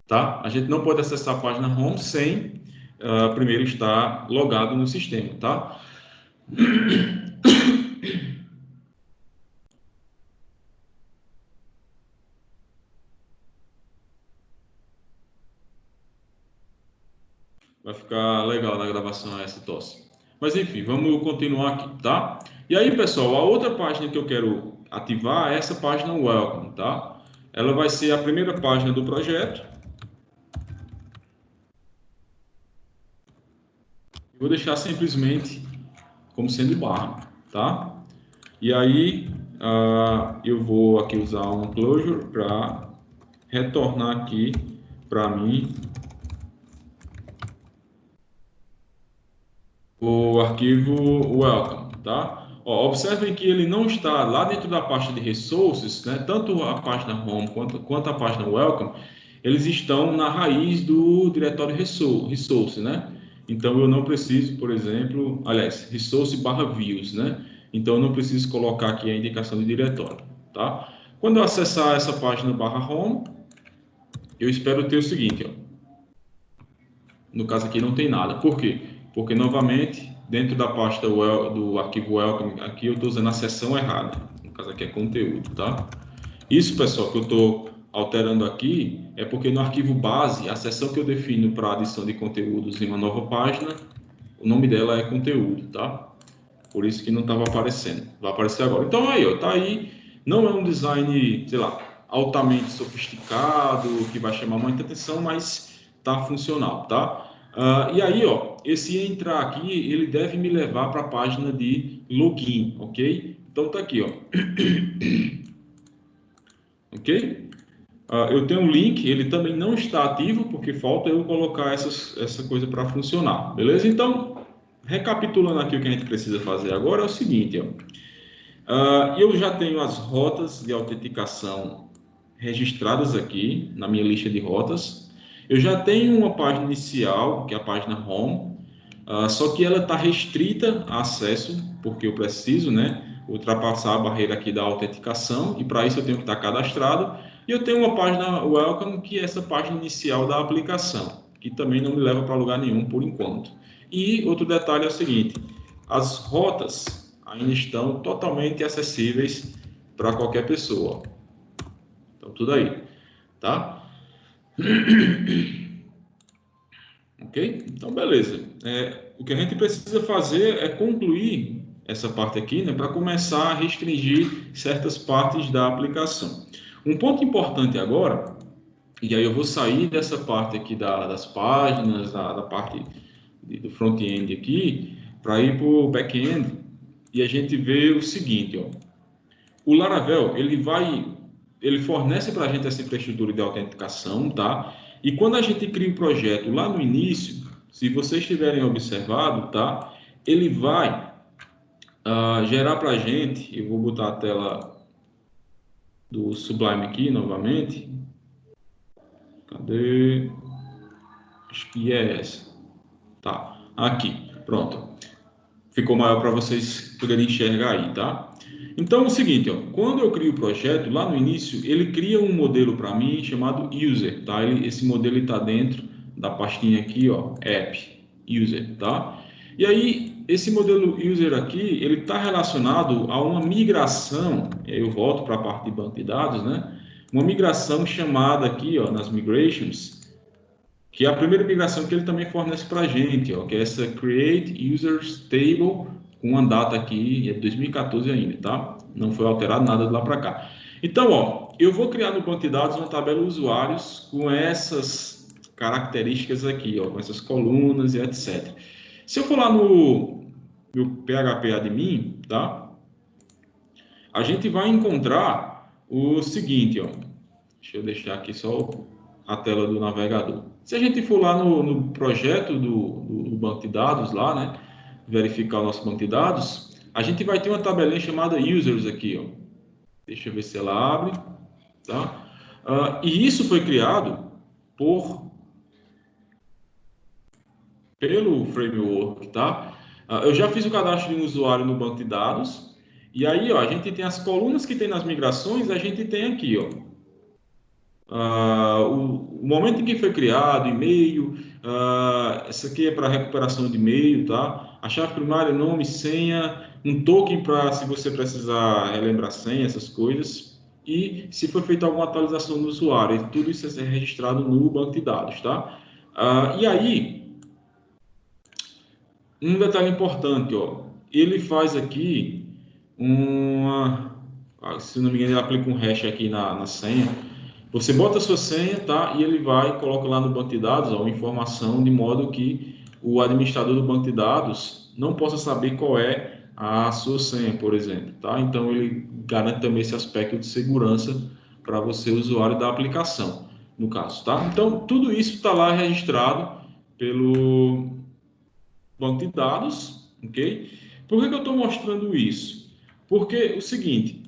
Tá? A gente não pode acessar a página home sem primeiro estar logado no sistema, tá? Vai ficar legal na gravação essa tosse. Mas enfim, vamos continuar aqui, tá? E aí, pessoal, a outra página que eu quero ativar é essa página Welcome, tá? Ela vai ser a primeira página do projeto. Eu vou deixar simplesmente como sendo barra, tá? E aí, eu vou aqui usar um closure para retornar aqui para mim o arquivo welcome, tá? Ó, observem que ele não está lá dentro da pasta de resources, né? Tanto a página home quanto a página welcome, eles estão na raiz do diretório resource, né? Então eu não preciso, por exemplo, aliás, resource/views, né? Então eu não preciso colocar aqui a indicação de diretório, tá? Quando eu acessar essa página /home, eu espero ter o seguinte, ó. No caso aqui não tem nada. Por quê? Porque, novamente, dentro da pasta do arquivo welcome, aqui eu estou usando a seção errada. No caso aqui é conteúdo, tá? Isso, pessoal, que eu estou alterando aqui é porque no arquivo base, a seção que eu defino para adição de conteúdos em uma nova página, o nome dela é conteúdo, tá? Por isso que não estava aparecendo. Vai aparecer agora. Então, aí, ó, tá aí. Não é um design, sei lá, altamente sofisticado, que vai chamar muita atenção, mas tá funcional, tá? E aí, ó, esse entrar aqui, ele deve me levar para a página de login, ok? Então, tá aqui, ó. Ok? Eu tenho um link, ele também não está ativo, porque falta eu colocar essa coisa para funcionar, beleza? Então, recapitulando aqui o que a gente precisa fazer agora é o seguinte, ó. Eu já tenho as rotas de autenticação registradas aqui na minha lista de rotas. Eu já tenho uma página inicial, que é a página Home, só que ela está restrita a acesso, porque eu preciso, né, ultrapassar a barreira aqui da autenticação, e para isso eu tenho que estar cadastrado. E eu tenho uma página Welcome, que é essa página inicial da aplicação, que também não me leva para lugar nenhum por enquanto. E outro detalhe é o seguinte, as rotas ainda estão totalmente acessíveis para qualquer pessoa. Então, tudo aí, tá? Ok? Então, beleza. O que a gente precisa fazer é concluir essa parte aqui, né, para começar a restringir certas partes da aplicação. Um ponto importante agora, e aí eu vou sair dessa parte aqui das páginas, da parte do front-end aqui, para ir para o back-end, e a gente vê o seguinte, ó. O Laravel, ele fornece para a gente essa infraestrutura de autenticação, tá? E quando a gente cria o projeto lá no início, se vocês tiverem observado, tá? Ele vai gerar para a gente, eu vou botar a tela do Sublime aqui novamente. Cadê? Acho que é essa. Tá, aqui, pronto. Ficou maior para vocês poderem enxergar aí, tá? Então é o seguinte, ó, quando eu crio o projeto, lá no início, ele cria um modelo para mim chamado user, tá? Esse modelo está dentro da pastinha aqui, ó, app, user, tá? E aí, esse modelo user aqui, ele está relacionado a uma migração, eu volto para a parte de banco de dados, né? Uma migração chamada aqui, ó, nas migrations, que é a primeira migração que ele também fornece para a gente, ó, que é essa Create Users Table, com uma data aqui, é 2014 ainda, tá? Não foi alterado nada de lá para cá. Então, ó, eu vou criar no banco de dados uma tabela usuários com essas características aqui, ó, com essas colunas e etc. Se eu for lá no PHP admin, tá? A gente vai encontrar o seguinte, ó. Deixa eu deixar aqui só a tela do navegador. Se a gente for lá no projeto do banco de dados lá, né, verificar o nosso banco de dados, a gente vai ter uma tabelinha chamada users aqui, ó. Deixa eu ver se ela abre, tá? E isso foi criado pelo framework, tá? Eu já fiz o cadastro de um usuário no banco de dados, e aí, ó, a gente tem as colunas que tem nas migrações, a gente tem aqui, ó, o momento em que foi criado, e-mail, essa aqui é para recuperação de e-mail, tá? A chave primária, nome, senha, um token para se você precisar relembrar senha, essas coisas, e se foi feita alguma atualização do usuário, tudo isso é registrado no banco de dados, tá? E aí, um detalhe importante, ó, ele faz aqui se não me engano, ele aplica um hash aqui na senha. Você bota a sua senha, tá? E ele vai e coloca lá no banco de dados, ó, uma informação de modo que o administrador do banco de dados não possa saber qual é a sua senha, por exemplo, tá? Então ele garante também esse aspecto de segurança para você, usuário da aplicação, no caso, tá? Então tudo isso está lá registrado pelo banco de dados, ok? Por que eu estou mostrando isso? Porque o seguinte,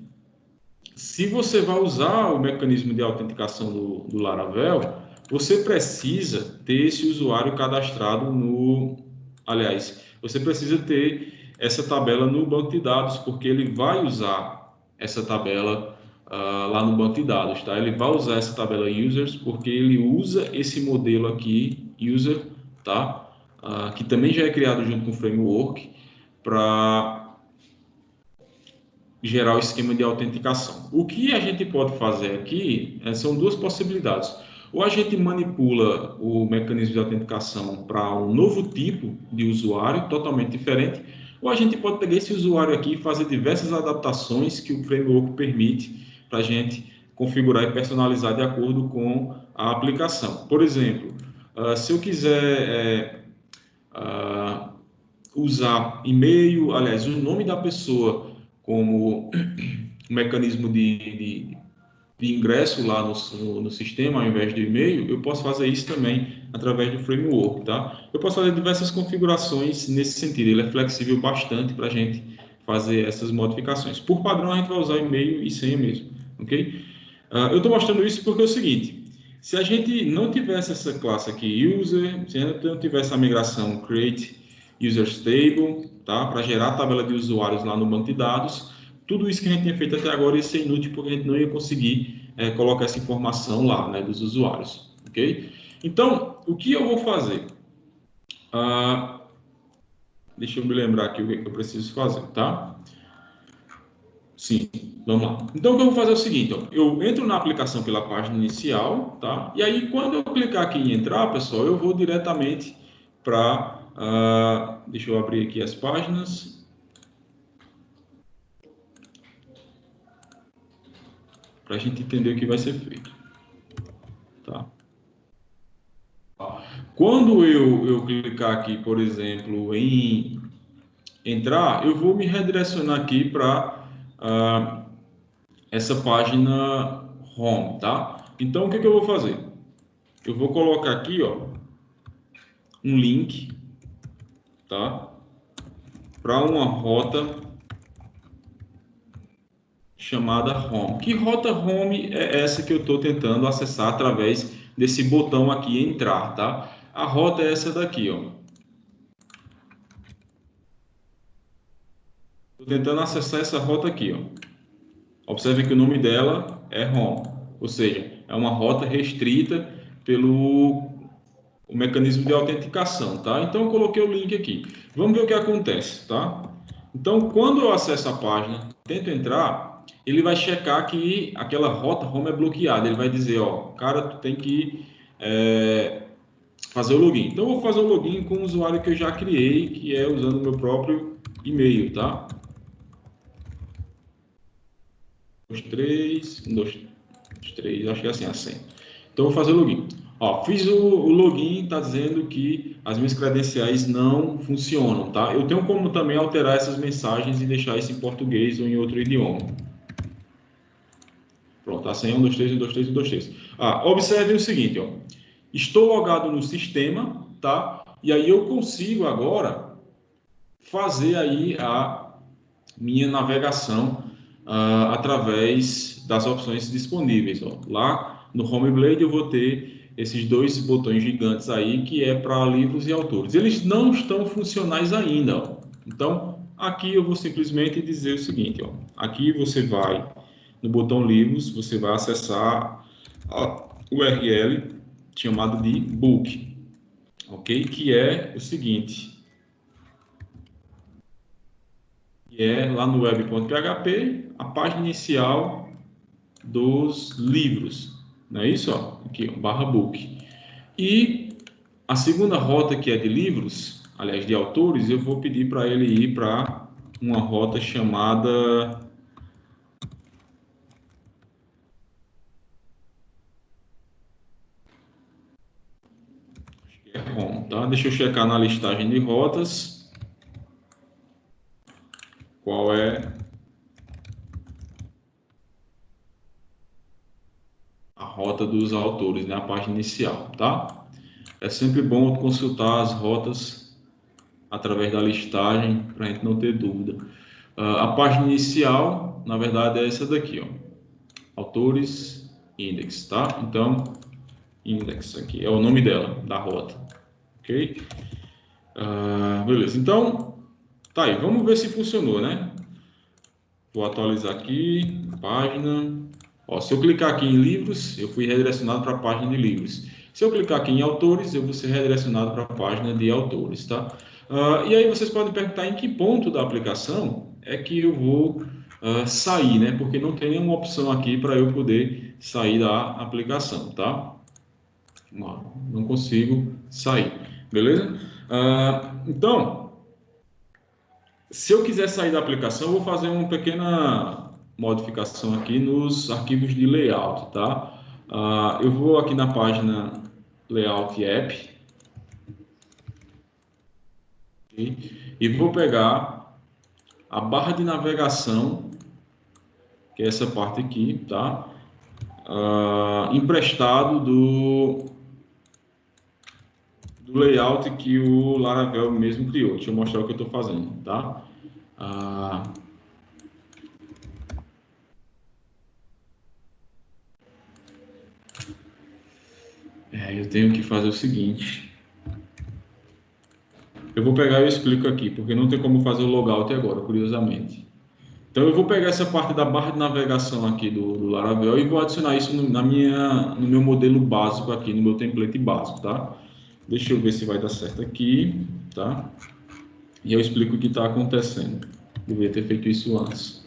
se você vai usar o mecanismo de autenticação do Laravel, você precisa ter esse usuário cadastrado Aliás, você precisa ter essa tabela no banco de dados, porque ele vai usar essa tabela lá no banco de dados, tá? Ele vai usar essa tabela users, porque ele usa esse modelo aqui, user, tá? Que também já é criado junto com o framework, para gerar o esquema de autenticação. O que a gente pode fazer aqui são duas possibilidades. Ou a gente manipula o mecanismo de autenticação para um novo tipo de usuário, totalmente diferente, ou a gente pode pegar esse usuário aqui e fazer diversas adaptações que o framework permite para a gente configurar e personalizar de acordo com a aplicação. Por exemplo, se eu quiser usar e-mail, aliás, o nome da pessoa como um mecanismo de ingresso lá no sistema, ao invés do e-mail, eu posso fazer isso também através do framework, tá? Eu posso fazer diversas configurações nesse sentido, ele é flexível bastante para a gente fazer essas modificações. Por padrão, a gente vai usar e-mail e senha mesmo, ok? Eu estou mostrando isso porque é o seguinte, se a gente não tivesse essa classe aqui, user, se a gente não tivesse a migração create users table, tá? Para gerar a tabela de usuários lá no banco de dados, tudo isso que a gente tinha feito até agora ia ser inútil porque a gente não ia conseguir colocar essa informação lá, né, dos usuários, ok? Então, o que eu vou fazer? Deixa eu me lembrar aqui o que eu preciso fazer, tá? Sim, vamos lá. Então, o que eu vou fazer é o seguinte, ó, eu entro na aplicação pela página inicial, tá? E aí, quando eu clicar aqui em entrar, pessoal, eu vou diretamente para... deixa eu abrir aqui as páginas. Para a gente entender o que vai ser feito, tá? Quando eu clicar aqui, por exemplo, em entrar, eu vou me redirecionar aqui para essa página home, tá? Então, o que eu vou fazer? Eu vou colocar aqui, ó, um link, tá? Para uma rota chamada home. Que rota home é essa que eu estou tentando acessar através desse botão aqui, entrar, tá? A rota é essa daqui, ó. Estou tentando acessar essa rota aqui, ó. Observe que o nome dela é home, ou seja, é uma rota restrita pelo o mecanismo de autenticação, tá? Então eu coloquei o link aqui. Vamos ver o que acontece, tá? Então, quando eu acesso a página, tento entrar, ele vai checar que aquela rota home é bloqueada. Ele vai dizer, ó, cara, tu tem que fazer o login. Então, eu vou fazer o login com o usuário que eu já criei, que é usando o meu próprio e-mail, tá? 1, 2, 3, acho que é assim. Então, eu vou fazer o login. Ó, fiz o login, está dizendo que as minhas credenciais não funcionam, tá? Eu tenho como também alterar essas mensagens e deixar isso em português ou em outro idioma. Pronto, a senha 1, 2, 3, 1, 2, 3, 1, 2, 3. Observe o seguinte, ó. Estou logado no sistema, tá? E aí eu consigo agora fazer aí a minha navegação através das opções disponíveis, ó. Lá no Home Blade eu vou ter esses dois botões gigantes aí que é para livros e autores. Eles não estão funcionais ainda, ó. Então aqui eu vou simplesmente dizer o seguinte, ó. Aqui você vai no botão livros, você vai acessar a URL chamada de book, ok? Que é o seguinte, que é lá no web.php, a página inicial dos livros, não é isso? Ó, aqui, ó, barra book. E a segunda rota, que é de livros, aliás, de autores, eu vou pedir para ele ir para uma rota chamada home, tá? Deixa eu checar na listagem de rotas qual é a rota dos autores, né? A página inicial, tá? É sempre bom consultar as rotas através da listagem para a gente não ter dúvida. A página inicial, na verdade, é essa daqui, ó. Autores index, tá? Então, index aqui é o nome dela, da rota, ok? Beleza, então, tá aí, vamos ver se funcionou, né? Vou atualizar aqui, página. Ó, se eu clicar aqui em livros, eu fui redirecionado para a página de livros. Se eu clicar aqui em autores, eu vou ser redirecionado para a página de autores, tá? E aí vocês podem perguntar em que ponto da aplicação é que eu vou sair, né? Porque não tem nenhuma opção aqui para eu poder sair da aplicação, tá? Ó, não consigo sair, beleza? Então, se eu quiser sair da aplicação, eu vou fazer uma pequena modificação aqui nos arquivos de layout, tá? Eu vou aqui na página Layout App, okay? E vou pegar a barra de navegação, que é essa parte aqui, tá? Emprestado do layout que o Laravel mesmo criou. Deixa eu mostrar o que eu estou fazendo, tá? Eu tenho que fazer o seguinte. Eu vou pegar e eu explico aqui, porque não tem como fazer o logout agora, curiosamente. Então eu vou pegar essa parte da barra de navegação aqui do Laravel e vou adicionar isso no meu modelo básico aqui, no meu template básico, tá? Deixa eu ver se vai dar certo aqui, tá? E eu explico o que está acontecendo. Devia ter feito isso antes.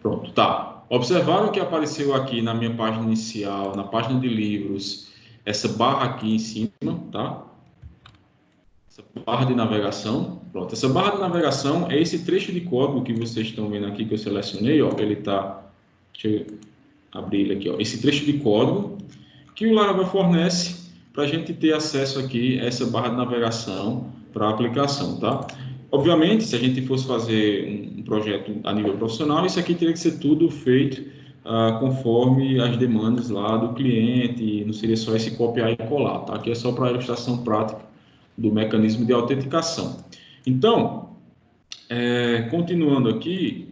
Pronto, tá. Observaram que apareceu aqui na minha página inicial, na página de livros, essa barra aqui em cima, tá? Essa barra de navegação. Pronto, essa barra de navegação é esse trecho de código que vocês estão vendo aqui que eu selecionei, ó. Ele tá. Deixa eu abrir ele aqui, ó. Esse trecho de código que o Laravel fornece para a gente ter acesso aqui a essa barra de navegação para a aplicação, tá? Obviamente, se a gente fosse fazer um projeto a nível profissional, isso aqui teria que ser tudo feito conforme as demandas lá do cliente, não seria só esse copiar e colar, tá? Aqui é só para a ilustração prática do mecanismo de autenticação. Então, continuando aqui,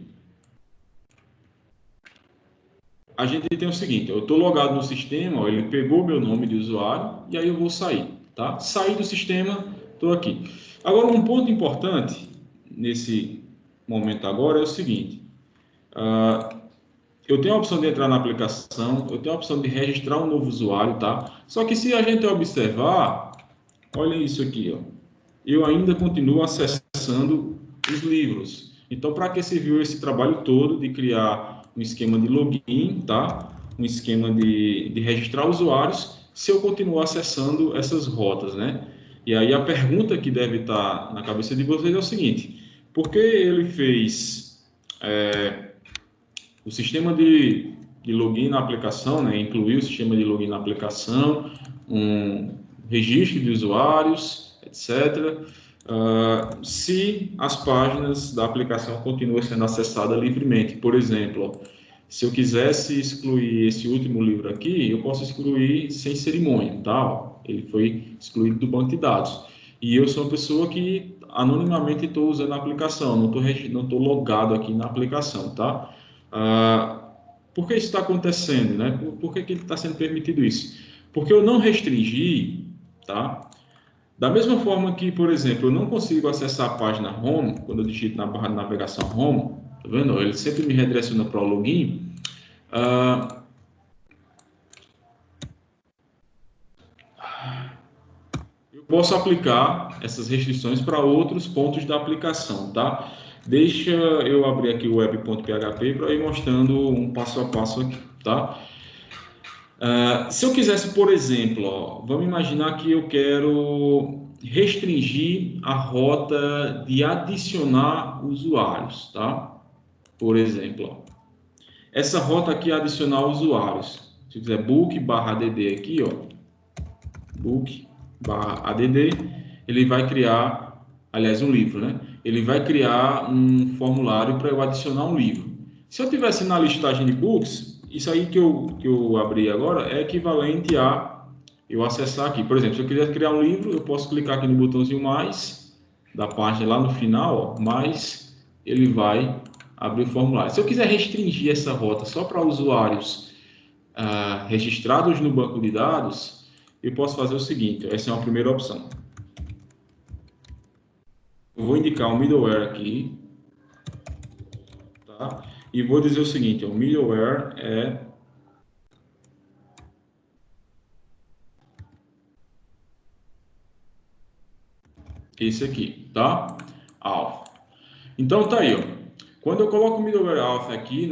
a gente tem o seguinte, eu estou logado no sistema, ó, ele pegou meu nome de usuário e aí eu vou sair, tá? Saí do sistema, estou aqui. Agora, um ponto importante nesse momento agora é o seguinte, eu tenho a opção de entrar na aplicação, eu tenho a opção de registrar um novo usuário, tá? Só que se a gente observar, olha isso aqui, ó, eu ainda continuo acessando os livros. Então, para que serviu esse trabalho todo de criar um esquema de login, tá? Um esquema de registrar usuários, se eu continuar acessando essas rotas, né? E aí a pergunta que deve estar na cabeça de vocês é o seguinte: por que ele fez o sistema de login na aplicação, né? Incluiu o sistema de login na aplicação, um registro de usuários, etc. Se as páginas da aplicação continuam sendo acessadas livremente. Por exemplo, ó, se eu quisesse excluir esse último livro aqui, eu posso excluir sem cerimônia, tá? Ele foi excluído do banco de dados. E eu sou uma pessoa que anonimamente estou usando a aplicação, não estou logado aqui na aplicação, tá? Por que isso está acontecendo, né? Por que está sendo permitido isso? Porque eu não restringi, tá? Da mesma forma que, por exemplo, eu não consigo acessar a página Home, quando eu digito na barra de navegação Home, tá vendo? Ele sempre me redireciona para o login. Eu posso aplicar essas restrições para outros pontos da aplicação, tá? Deixa eu abrir aqui o web.php para ir mostrando um passo a passo aqui, tá? Se eu quisesse, por exemplo, ó, vamos imaginar que eu quero restringir a rota de adicionar usuários, tá? Por exemplo, ó, essa rota aqui é adicionar usuários. Se eu quiser book/add aqui, ó, book/add, ele vai criar, aliás, um livro, né? Ele vai criar um formulário para eu adicionar um livro. Se eu tivesse na listagem de books, isso aí que eu abri agora é equivalente a eu acessar aqui. Por exemplo, se eu quiser criar um livro, eu posso clicar aqui no botãozinho mais da página lá no final, ó, mais ele vai abrir o formulário. Se eu quiser restringir essa rota só para usuários registrados no banco de dados, eu posso fazer o seguinte, essa é uma primeira opção. Eu vou indicar um middleware aqui, tá? E vou dizer o seguinte, o middleware é esse aqui, tá? Alpha. Então tá aí, ó. Quando eu coloco o middleware alpha aqui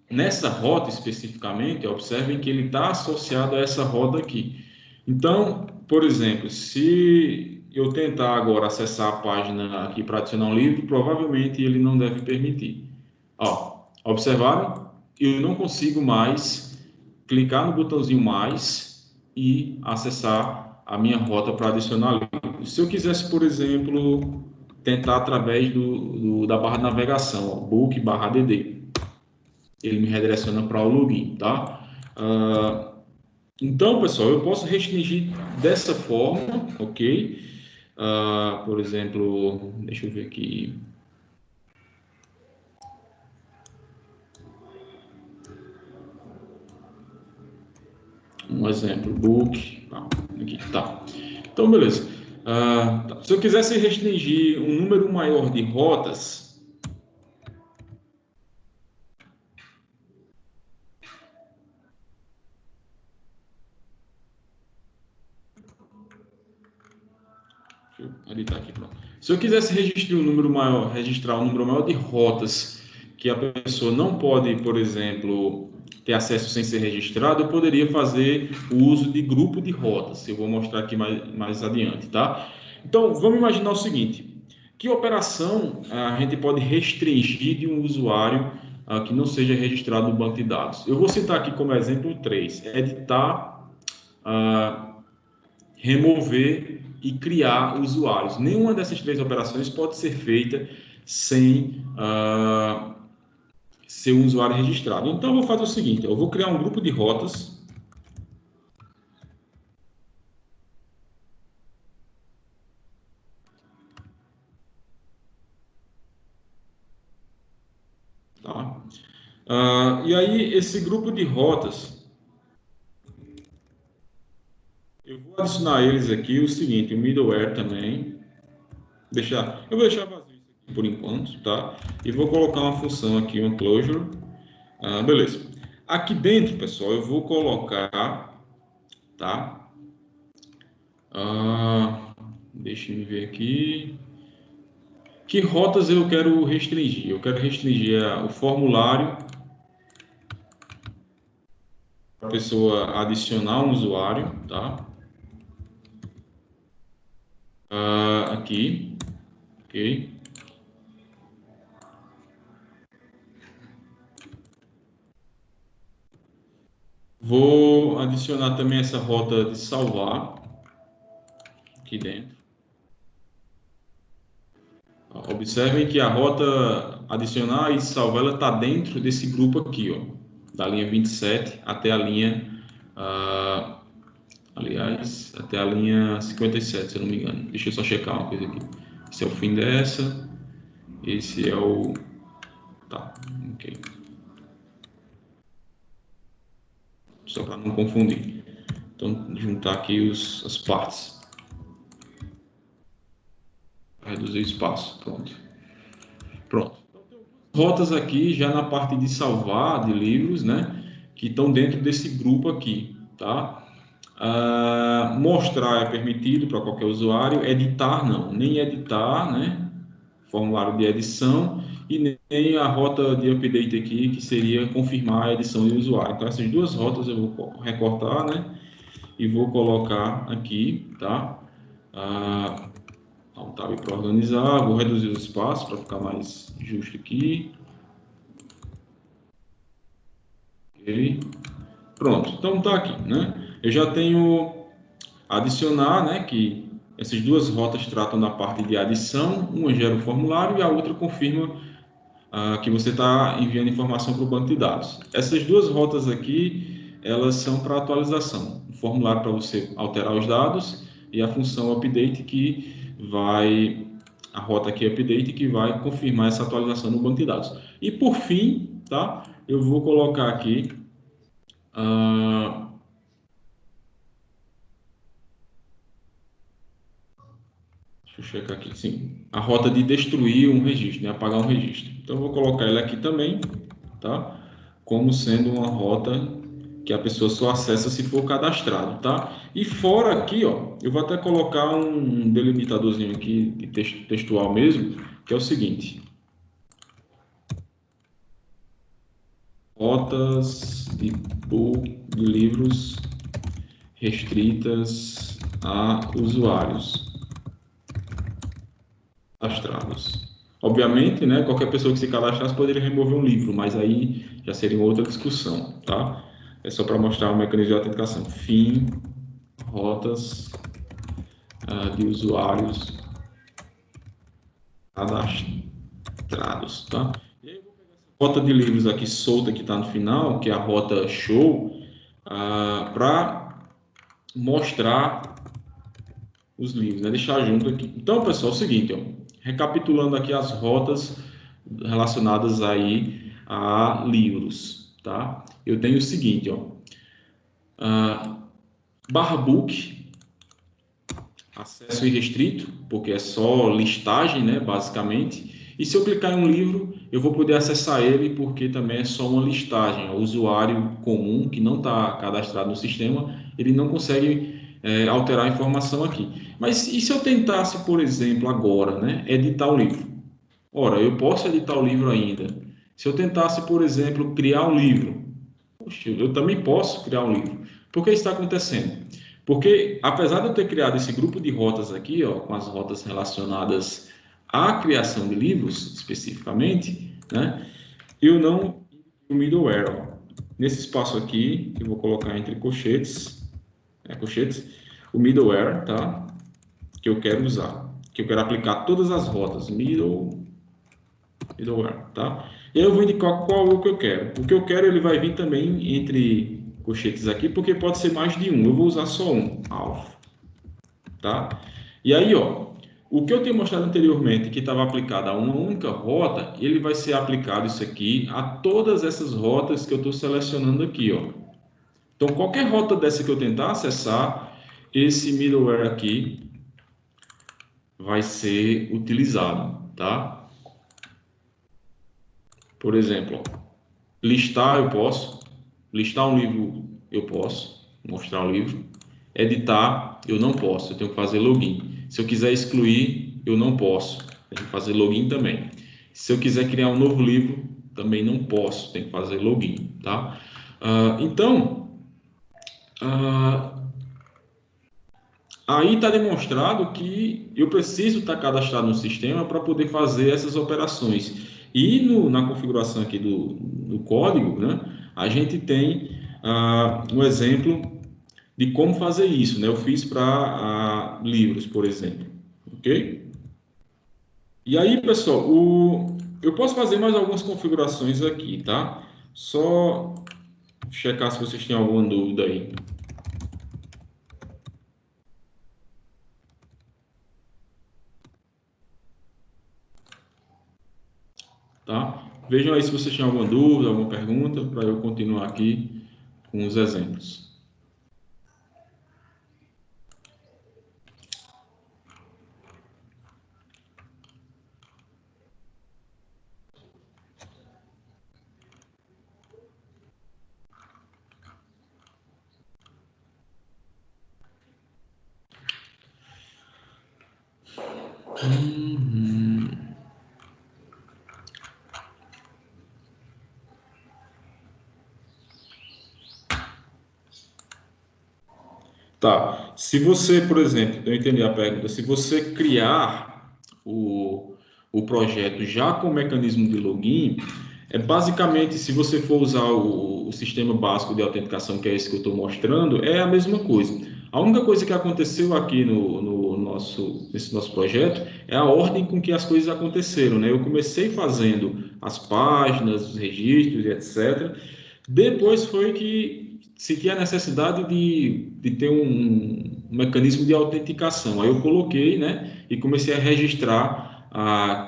nessa rota especificamente, observem que ele está associado a essa rota aqui. Então, por exemplo, se eu tentar agora acessar a página aqui para adicionar um livro, provavelmente ele não deve permitir. Ó, observaram? Eu não consigo mais clicar no botãozinho mais e acessar a minha rota para adicionar livro. Se eu quisesse, por exemplo, tentar através da barra de navegação, ó, book/add, ele me redireciona para o login, tá? Então, pessoal, eu posso restringir dessa forma, ok? Por exemplo, deixa eu ver aqui. Um exemplo, book, aqui, tá. Então, beleza. Tá. Se eu quisesse restringir um número maior de rotas, deixa eu editar aqui, pronto. Se eu quisesse registrar um número maior de rotas que a pessoa não pode, por exemplo, ter acesso sem ser registrado, eu poderia fazer o uso de grupo de rotas. Eu vou mostrar aqui mais adiante, tá? Então, vamos imaginar o seguinte: que operação a gente pode restringir de um usuário que não seja registrado no banco de dados? Eu vou citar aqui como exemplo 3: editar, remover e criar usuários. Nenhuma dessas 3 operações pode ser feita sem ser um usuário registrado. Então, eu vou fazer o seguinte: eu vou criar um grupo de rotas. Tá? E aí, esse grupo de rotas, eu vou adicionar eles aqui o seguinte: o middleware também. Eu vou deixar vazio isso aqui por enquanto, tá? E vou colocar uma função aqui, uma closure. Beleza. Aqui dentro, pessoal, eu vou colocar, tá? Deixa eu ver aqui. Que rotas eu quero restringir? Eu quero restringir o formulário para a pessoa adicionar um usuário, tá? Aqui, ok. Vou adicionar também essa rota de salvar aqui dentro. Observem que a rota adicionar e salvar ela está dentro desse grupo aqui, ó, da linha 27 até a linha, aliás, até a linha 57, se eu não me engano. Deixa eu só checar uma coisa aqui. Esse é o fim dessa, esse é o... Tá, ok. Só para não confundir. Então, juntar aqui as partes. Reduzir o espaço, pronto. Pronto. Rotas aqui já na parte de salvar de livros, né, que estão dentro desse grupo aqui, tá? Mostrar é permitido para qualquer usuário, editar não, nem editar, né, formulário de edição e nem a rota de update aqui, que seria confirmar a edição de usuário. Então essas 2 rotas eu vou recortar, né, e vou colocar aqui, tá? Um tab para organizar, vou reduzir o espaço para ficar mais justo aqui. Ok. Pronto, então tá aqui, né? Eu já tenho adicionar, né? Que essas 2 rotas tratam da parte de adição, uma gera o formulário e a outra confirma que você está enviando informação para o banco de dados. Essas 2 rotas aqui, elas são para atualização. O formulário para você alterar os dados e a função update a rota aqui update que vai confirmar essa atualização no banco de dados. E por fim, tá? Eu vou colocar aqui deixa eu checar aqui, sim. A rota de destruir um registro, né? Apagar um registro. Então, eu vou colocar ele aqui também, tá? Como sendo uma rota que a pessoa só acessa se for cadastrado, tá? E fora aqui, ó, eu vou até colocar um delimitadorzinho aqui de textual mesmo, que é o seguinte: rotas de livros restritas a usuários cadastrados. Obviamente, né, qualquer pessoa que se cadastrasse poderia remover um livro, mas aí já seria outra discussão, tá? É só para mostrar o mecanismo de autenticação. Fim, rotas de usuários cadastrados, tá? E aí eu vou pegar essa rota de livros aqui solta que está no final, que é a rota show, para mostrar os livros, né? Deixar junto aqui. Então, pessoal, é o seguinte, ó, recapitulando aqui as rotas relacionadas aí a livros, tá? Eu tenho o seguinte, ó, barra book, acesso irrestrito, porque é só listagem, né, basicamente. E se eu clicar em um livro, eu vou poder acessar ele porque também é só uma listagem. O usuário comum que não está cadastrado no sistema, ele não consegue alterar a informação aqui. Mas e se eu tentasse, por exemplo, agora, né, editar o livro? Ora, eu posso editar o livro ainda. Se eu tentasse, por exemplo, criar um livro, poxa, eu também posso criar um livro. Por que isso está acontecendo? Porque, apesar de eu ter criado esse grupo de rotas aqui, ó, com as rotas relacionadas à criação de livros, especificamente, né, eu não o middleware. Ó. Nesse espaço aqui, eu vou colocar entre colchetes, colchetes, o middleware, tá? Que eu quero usar, que eu quero aplicar todas as rotas, middleware, tá? E aí eu vou indicar qual é o que eu quero. O que eu quero, ele vai vir também entre colchetes aqui, porque pode ser mais de um. Eu vou usar só um, alpha, tá? E aí, ó, o que eu tenho mostrado anteriormente, que estava aplicado a uma única rota, ele vai ser aplicado isso aqui a todas essas rotas que eu estou selecionando aqui, ó. Então, qualquer rota dessa que eu tentar acessar, esse middleware aqui vai ser utilizado, tá? Por exemplo, ó, listar eu posso, listar um livro eu posso, mostrar um livro, editar eu não posso, eu tenho que fazer login. Se eu quiser excluir, eu não posso, tenho que fazer login também. Se eu quiser criar um novo livro, também não posso, tenho que fazer login, tá? Então, aí está demonstrado que eu preciso estar cadastrado no sistema para poder fazer essas operações. E na configuração aqui do código, né, a gente tem um exemplo de como fazer isso. Né? Eu fiz para livros, por exemplo. Ok? E aí, pessoal, eu posso fazer mais algumas configurações aqui, tá? Só checar se vocês têm alguma dúvida aí. Tá? Vejam aí se vocês têm alguma dúvida, alguma pergunta, para eu continuar aqui com os exemplos. Tá. Se você, por exemplo, eu entendi a pergunta, se você criar o projeto já com o mecanismo de login, é basicamente, se você for usar o sistema básico de autenticação, que é esse que eu estou mostrando, é a mesma coisa. A única coisa que aconteceu aqui nesse nosso projeto é a ordem com que as coisas aconteceram, né? Eu comecei fazendo as páginas, os registros e etc. Depois foi que senti a necessidade de ter um mecanismo de autenticação. Aí eu coloquei, né, e comecei a registrar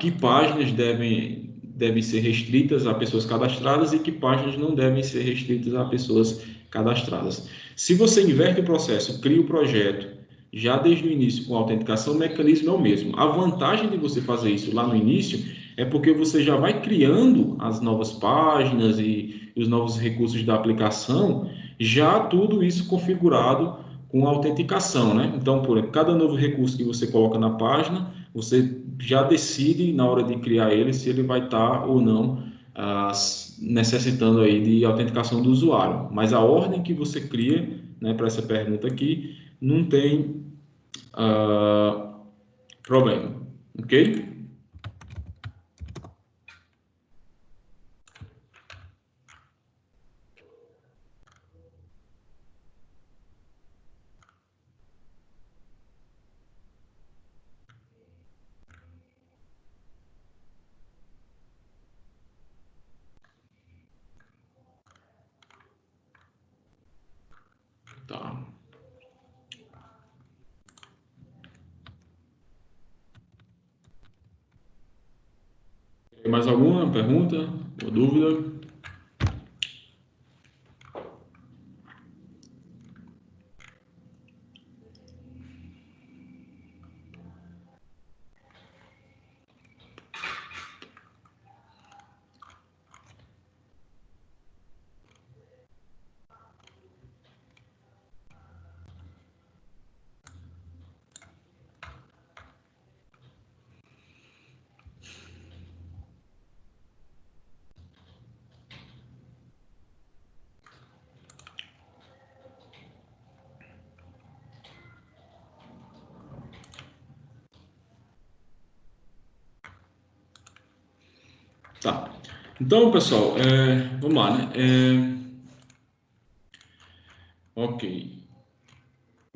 que páginas devem ser restritas a pessoas cadastradas e que páginas não devem ser restritas a pessoas cadastradas. Se você inverte o processo, cria o projeto, já desde o início com a autenticação, o mecanismo é o mesmo. A vantagem de você fazer isso lá no início é porque você já vai criando as novas páginas e os novos recursos da aplicação, já tudo isso configurado com autenticação, né? Então, por exemplo, cada novo recurso que você coloca na página, você já decide na hora de criar ele se ele vai estar ou não necessitando aí de autenticação do usuário. Mas a ordem que você cria, né, para essa pergunta aqui, não tem problema, ok? Tá. Tem mais alguma pergunta ou dúvida? Tá. Então, pessoal, vamos lá, né? Ok.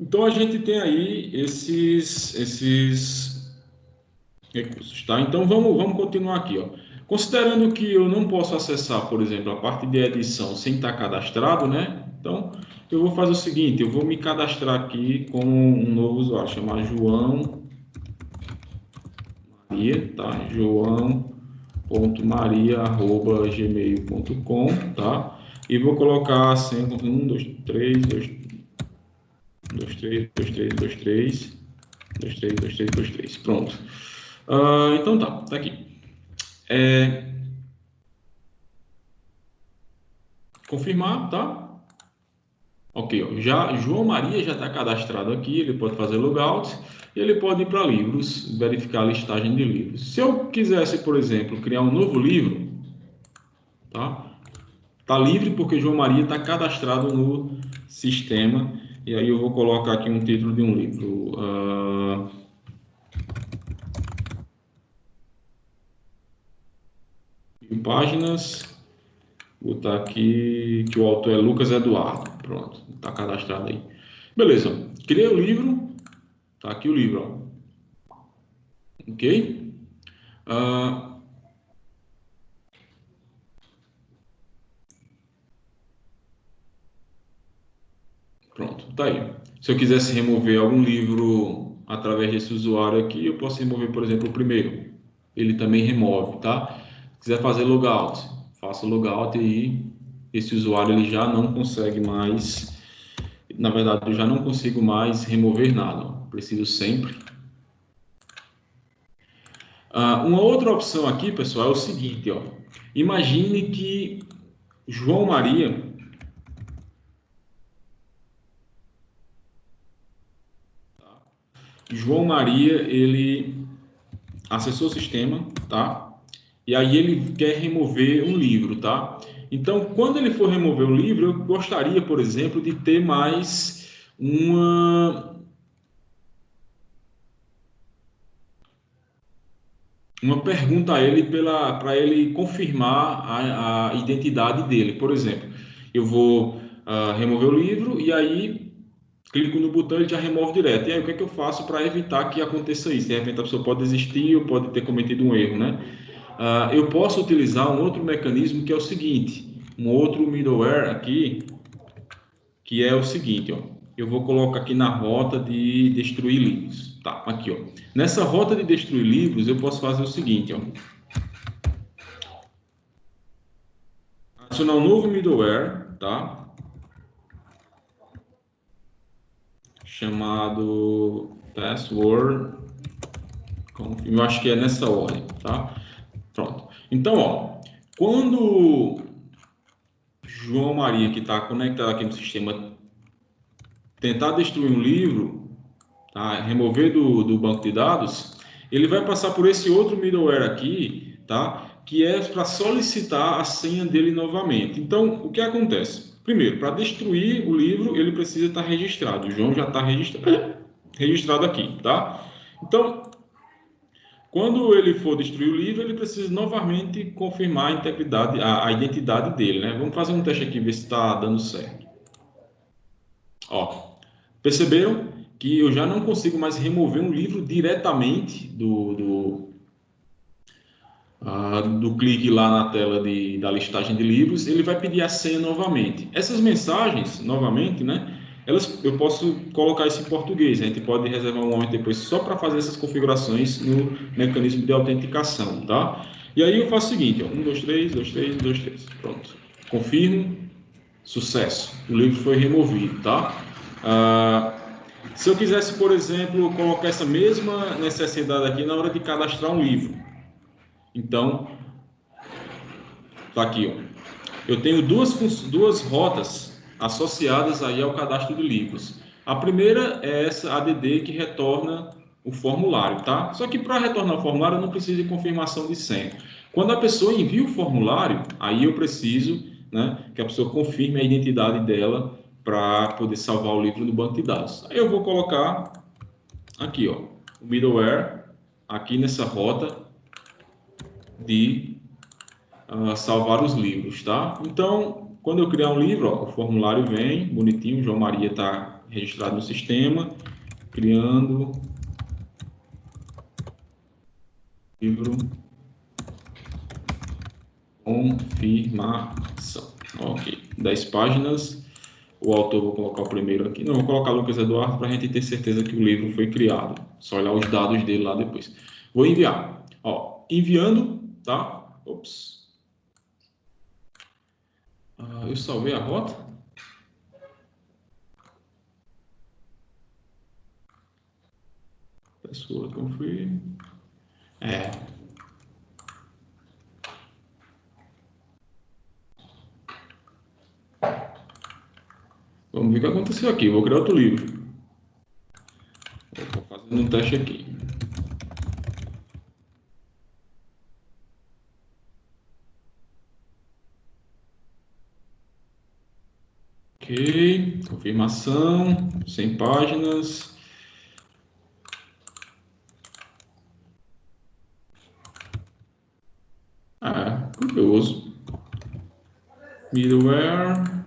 Então, a gente tem aí esses recursos, tá? Então, vamos continuar aqui, ó. Considerando que eu não posso acessar, por exemplo, a parte de edição sem estar cadastrado, né? Então, eu vou fazer o seguinte, eu vou me cadastrar aqui com um novo usuário, chamar João Maria, tá? joão.maria@gmail.com, tá? E vou colocar assim, 1, 2, 3, 2, 2, 3, 2, 3, 2, 3, 2, 3, 2, 3, 2, 3. Pronto. Então tá aqui. Confirmar, tá? Ok, ó. Já João Maria já está cadastrado aqui, ele pode fazer logout e ele pode ir para livros, verificar a listagem de livros. Se eu quisesse, por exemplo, criar um novo livro, tá? Tá livre porque João Maria está cadastrado no sistema. E aí eu vou colocar aqui um título de um livro. Páginas. Vou botar aqui que o autor é Lucas Eduardo. Pronto, está cadastrado aí. Beleza. Criei o livro. Tá aqui o livro, ó. Ok? Ah, pronto, tá aí. Se eu quisesse remover algum livro através desse usuário aqui, eu posso remover, por exemplo, o primeiro. Ele também remove, tá? Se quiser fazer logout, faça logout e esse usuário ele já não consegue mais, na verdade, eu já não consigo mais remover nada. Ó. Preciso sempre. Uma outra opção aqui, pessoal, é o seguinte, ó. Imagine que João Maria ele acessou o sistema, tá? E aí ele quer remover um livro, tá? Então, quando ele for remover o livro, eu gostaria, por exemplo, de ter mais uma pergunta a ele para ele confirmar a identidade dele. Por exemplo, eu vou remover o livro e aí clico no botão e ele já remove direto. E aí o que é que eu faço para evitar que aconteça isso? De repente a pessoa pode desistir ou pode ter cometido um erro, né? Eu posso utilizar um outro mecanismo que é o seguinte, um outro middleware aqui, que é o seguinte, ó. Eu vou colocar aqui na rota de destruir livros. Tá, aqui, ó. Nessa rota de destruir livros, eu posso fazer o seguinte, ó. Adicionar um novo middleware, tá? Chamado password. Eu acho que é nessa ordem, tá? Pronto. Então, ó, quando João Maria, que está conectado aqui no sistema, tentar destruir um livro, tá? Remover do banco de dados, ele vai passar por esse outro middleware aqui, tá? Que é para solicitar a senha dele novamente. Então, o que acontece? Primeiro, para destruir o livro, ele precisa estar registrado. O João já está registrado aqui, tá? Então, quando ele for destruir o livro, ele precisa novamente confirmar a integridade, a identidade dele, né? Vamos fazer um teste aqui, ver se está dando certo. Ó, perceberam que eu já não consigo mais remover um livro diretamente do clique lá na tela da listagem de livros, ele vai pedir a senha novamente. Essas mensagens, novamente, né? Eu posso colocar isso em português. A gente pode reservar um momento depois só para fazer essas configurações no mecanismo de autenticação, tá? E aí eu faço o seguinte, ó, 1, 2, 3, 2, 3, 2, 3. Pronto. Confirmo. Sucesso. O livro foi removido, tá? Se eu quisesse, por exemplo, colocar essa mesma necessidade aqui na hora de cadastrar um livro, então, tá aqui, ó. Eu tenho duas rotas associadas aí ao cadastro de livros. A primeira é essa ADD que retorna o formulário, tá? Só que para retornar o formulário eu não preciso de confirmação de senha. Quando a pessoa envia o formulário, aí eu preciso, né, que a pessoa confirme a identidade dela para poder salvar o livro no banco de dados. Aí eu vou colocar aqui, ó, o middleware aqui nessa rota de salvar os livros, tá? Então, quando eu criar um livro, ó, o formulário vem, bonitinho, o João Maria está registrado no sistema, criando livro confirmação. Ok, 10 páginas. O autor, vou colocar o primeiro aqui. Não, vou colocar Lucas Eduardo para a gente ter certeza que o livro foi criado. Só olhar os dados dele lá depois. Vou enviar. Ó, enviando, tá? Ops. Eu salvei a rota? Pessoa confirm. Vamos ver o que aconteceu aqui. Vou criar outro livro. Vou fazendo um teste aqui. Ok, confirmação, 100 páginas. Curioso. Middleware.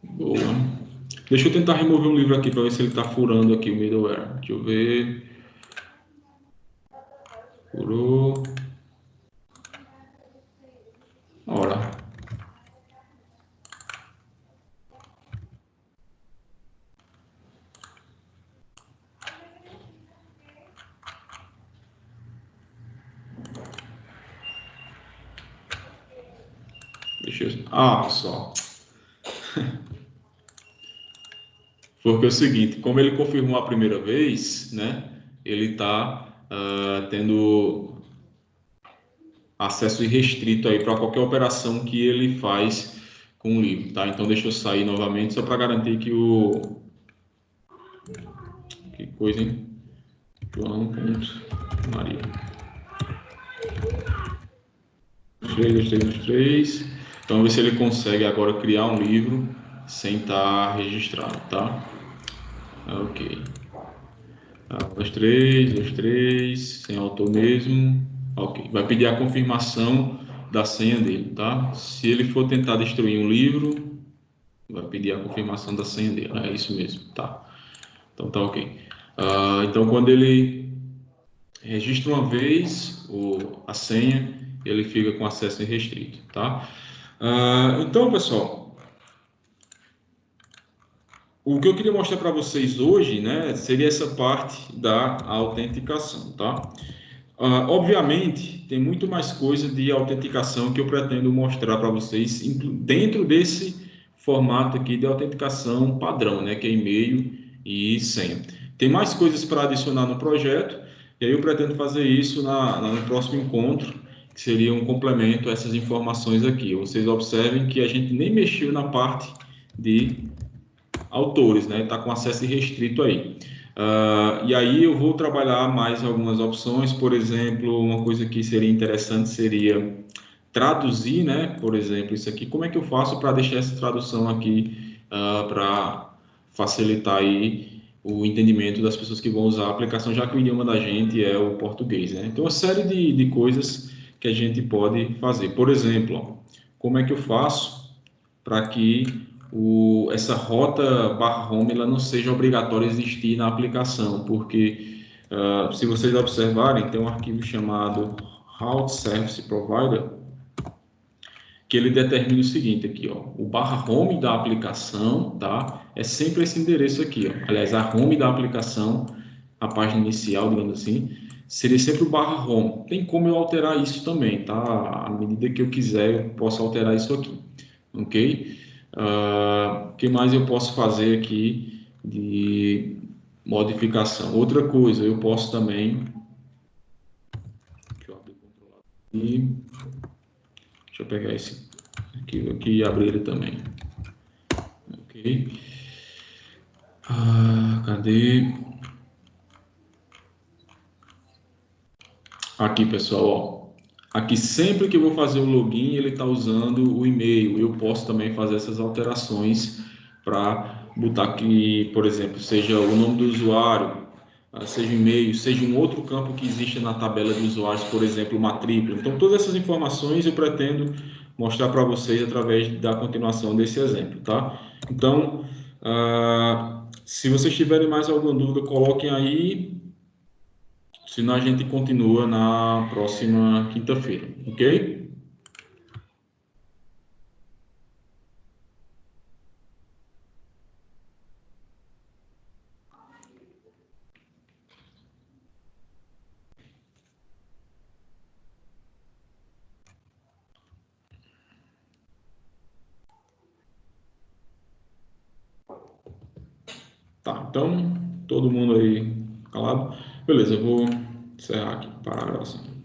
Boa. Deixa eu tentar remover um livro aqui para ver se ele está furando aqui o middleware. Deixa eu ver. Furou. Ora. Deixa eu... pessoal. Porque é o seguinte, como ele confirmou a primeira vez, né? Ele está tendo acesso irrestrito aí para qualquer operação que ele faz com o livro, tá? Então deixa eu sair novamente só para garantir que o... Que coisa, hein? João.maria. 3. Então, ver se ele consegue agora criar um livro sem estar registrado, tá? Ok. 2, 3, sem autor mesmo. Ok. Vai pedir a confirmação da senha dele, tá? Se ele for tentar destruir um livro, vai pedir a confirmação da senha dele. É isso mesmo, tá? Então, tá ok. Então, quando ele registra uma vez a senha, ele fica com acesso irrestrito, tá? Então, pessoal, o que eu queria mostrar para vocês hoje, né, seria essa parte da autenticação, tá? Obviamente, tem muito mais coisa de autenticação que eu pretendo mostrar para vocês dentro desse formato aqui de autenticação padrão, né, que é e-mail e senha. Tem mais coisas para adicionar no projeto, e aí eu pretendo fazer isso no próximo encontro, que seria um complemento a essas informações aqui. Vocês observem que a gente nem mexeu na parte de autores, né? Está com acesso restrito aí. E aí eu vou trabalhar mais algumas opções, por exemplo, uma coisa que seria interessante seria traduzir, né? Por exemplo, isso aqui, como é que eu faço para deixar essa tradução aqui para facilitar aí o entendimento das pessoas que vão usar a aplicação, já que o idioma da gente é o português, né? Então, uma série de coisas que a gente pode fazer. Por exemplo, ó, como é que eu faço para que essa rota barra home ela não seja obrigatória existir na aplicação, porque se vocês observarem, tem um arquivo chamado Route Service Provider, que ele determina o seguinte aqui, ó, o barra home da aplicação, tá? É sempre esse endereço aqui, ó. Aliás, a home da aplicação, a página inicial, digamos assim, seria sempre o barra home. Tem como eu alterar isso também, tá? À medida que eu quiser, eu posso alterar isso aqui, ok? O que mais eu posso fazer aqui de modificação? Outra coisa, eu posso também... Deixa eu abrir o controlador aqui. Deixa eu pegar esse arquivo aqui e abrir ele também. Ok. Cadê? Aqui, pessoal, ó. Aqui, sempre que eu vou fazer o login, ele está usando o e-mail. Eu posso também fazer essas alterações para botar aqui, por exemplo, seja o nome do usuário, seja o e-mail, seja um outro campo que existe na tabela de usuários, por exemplo, matrícula. Então, todas essas informações eu pretendo mostrar para vocês através da continuação desse exemplo, tá? Então, se vocês tiverem mais alguma dúvida, coloquem aí. Senão a gente continua na próxima quinta-feira, ok? Tá, então, todo mundo aí calado. Beleza, eu vou encerrar aqui, parar a gravação.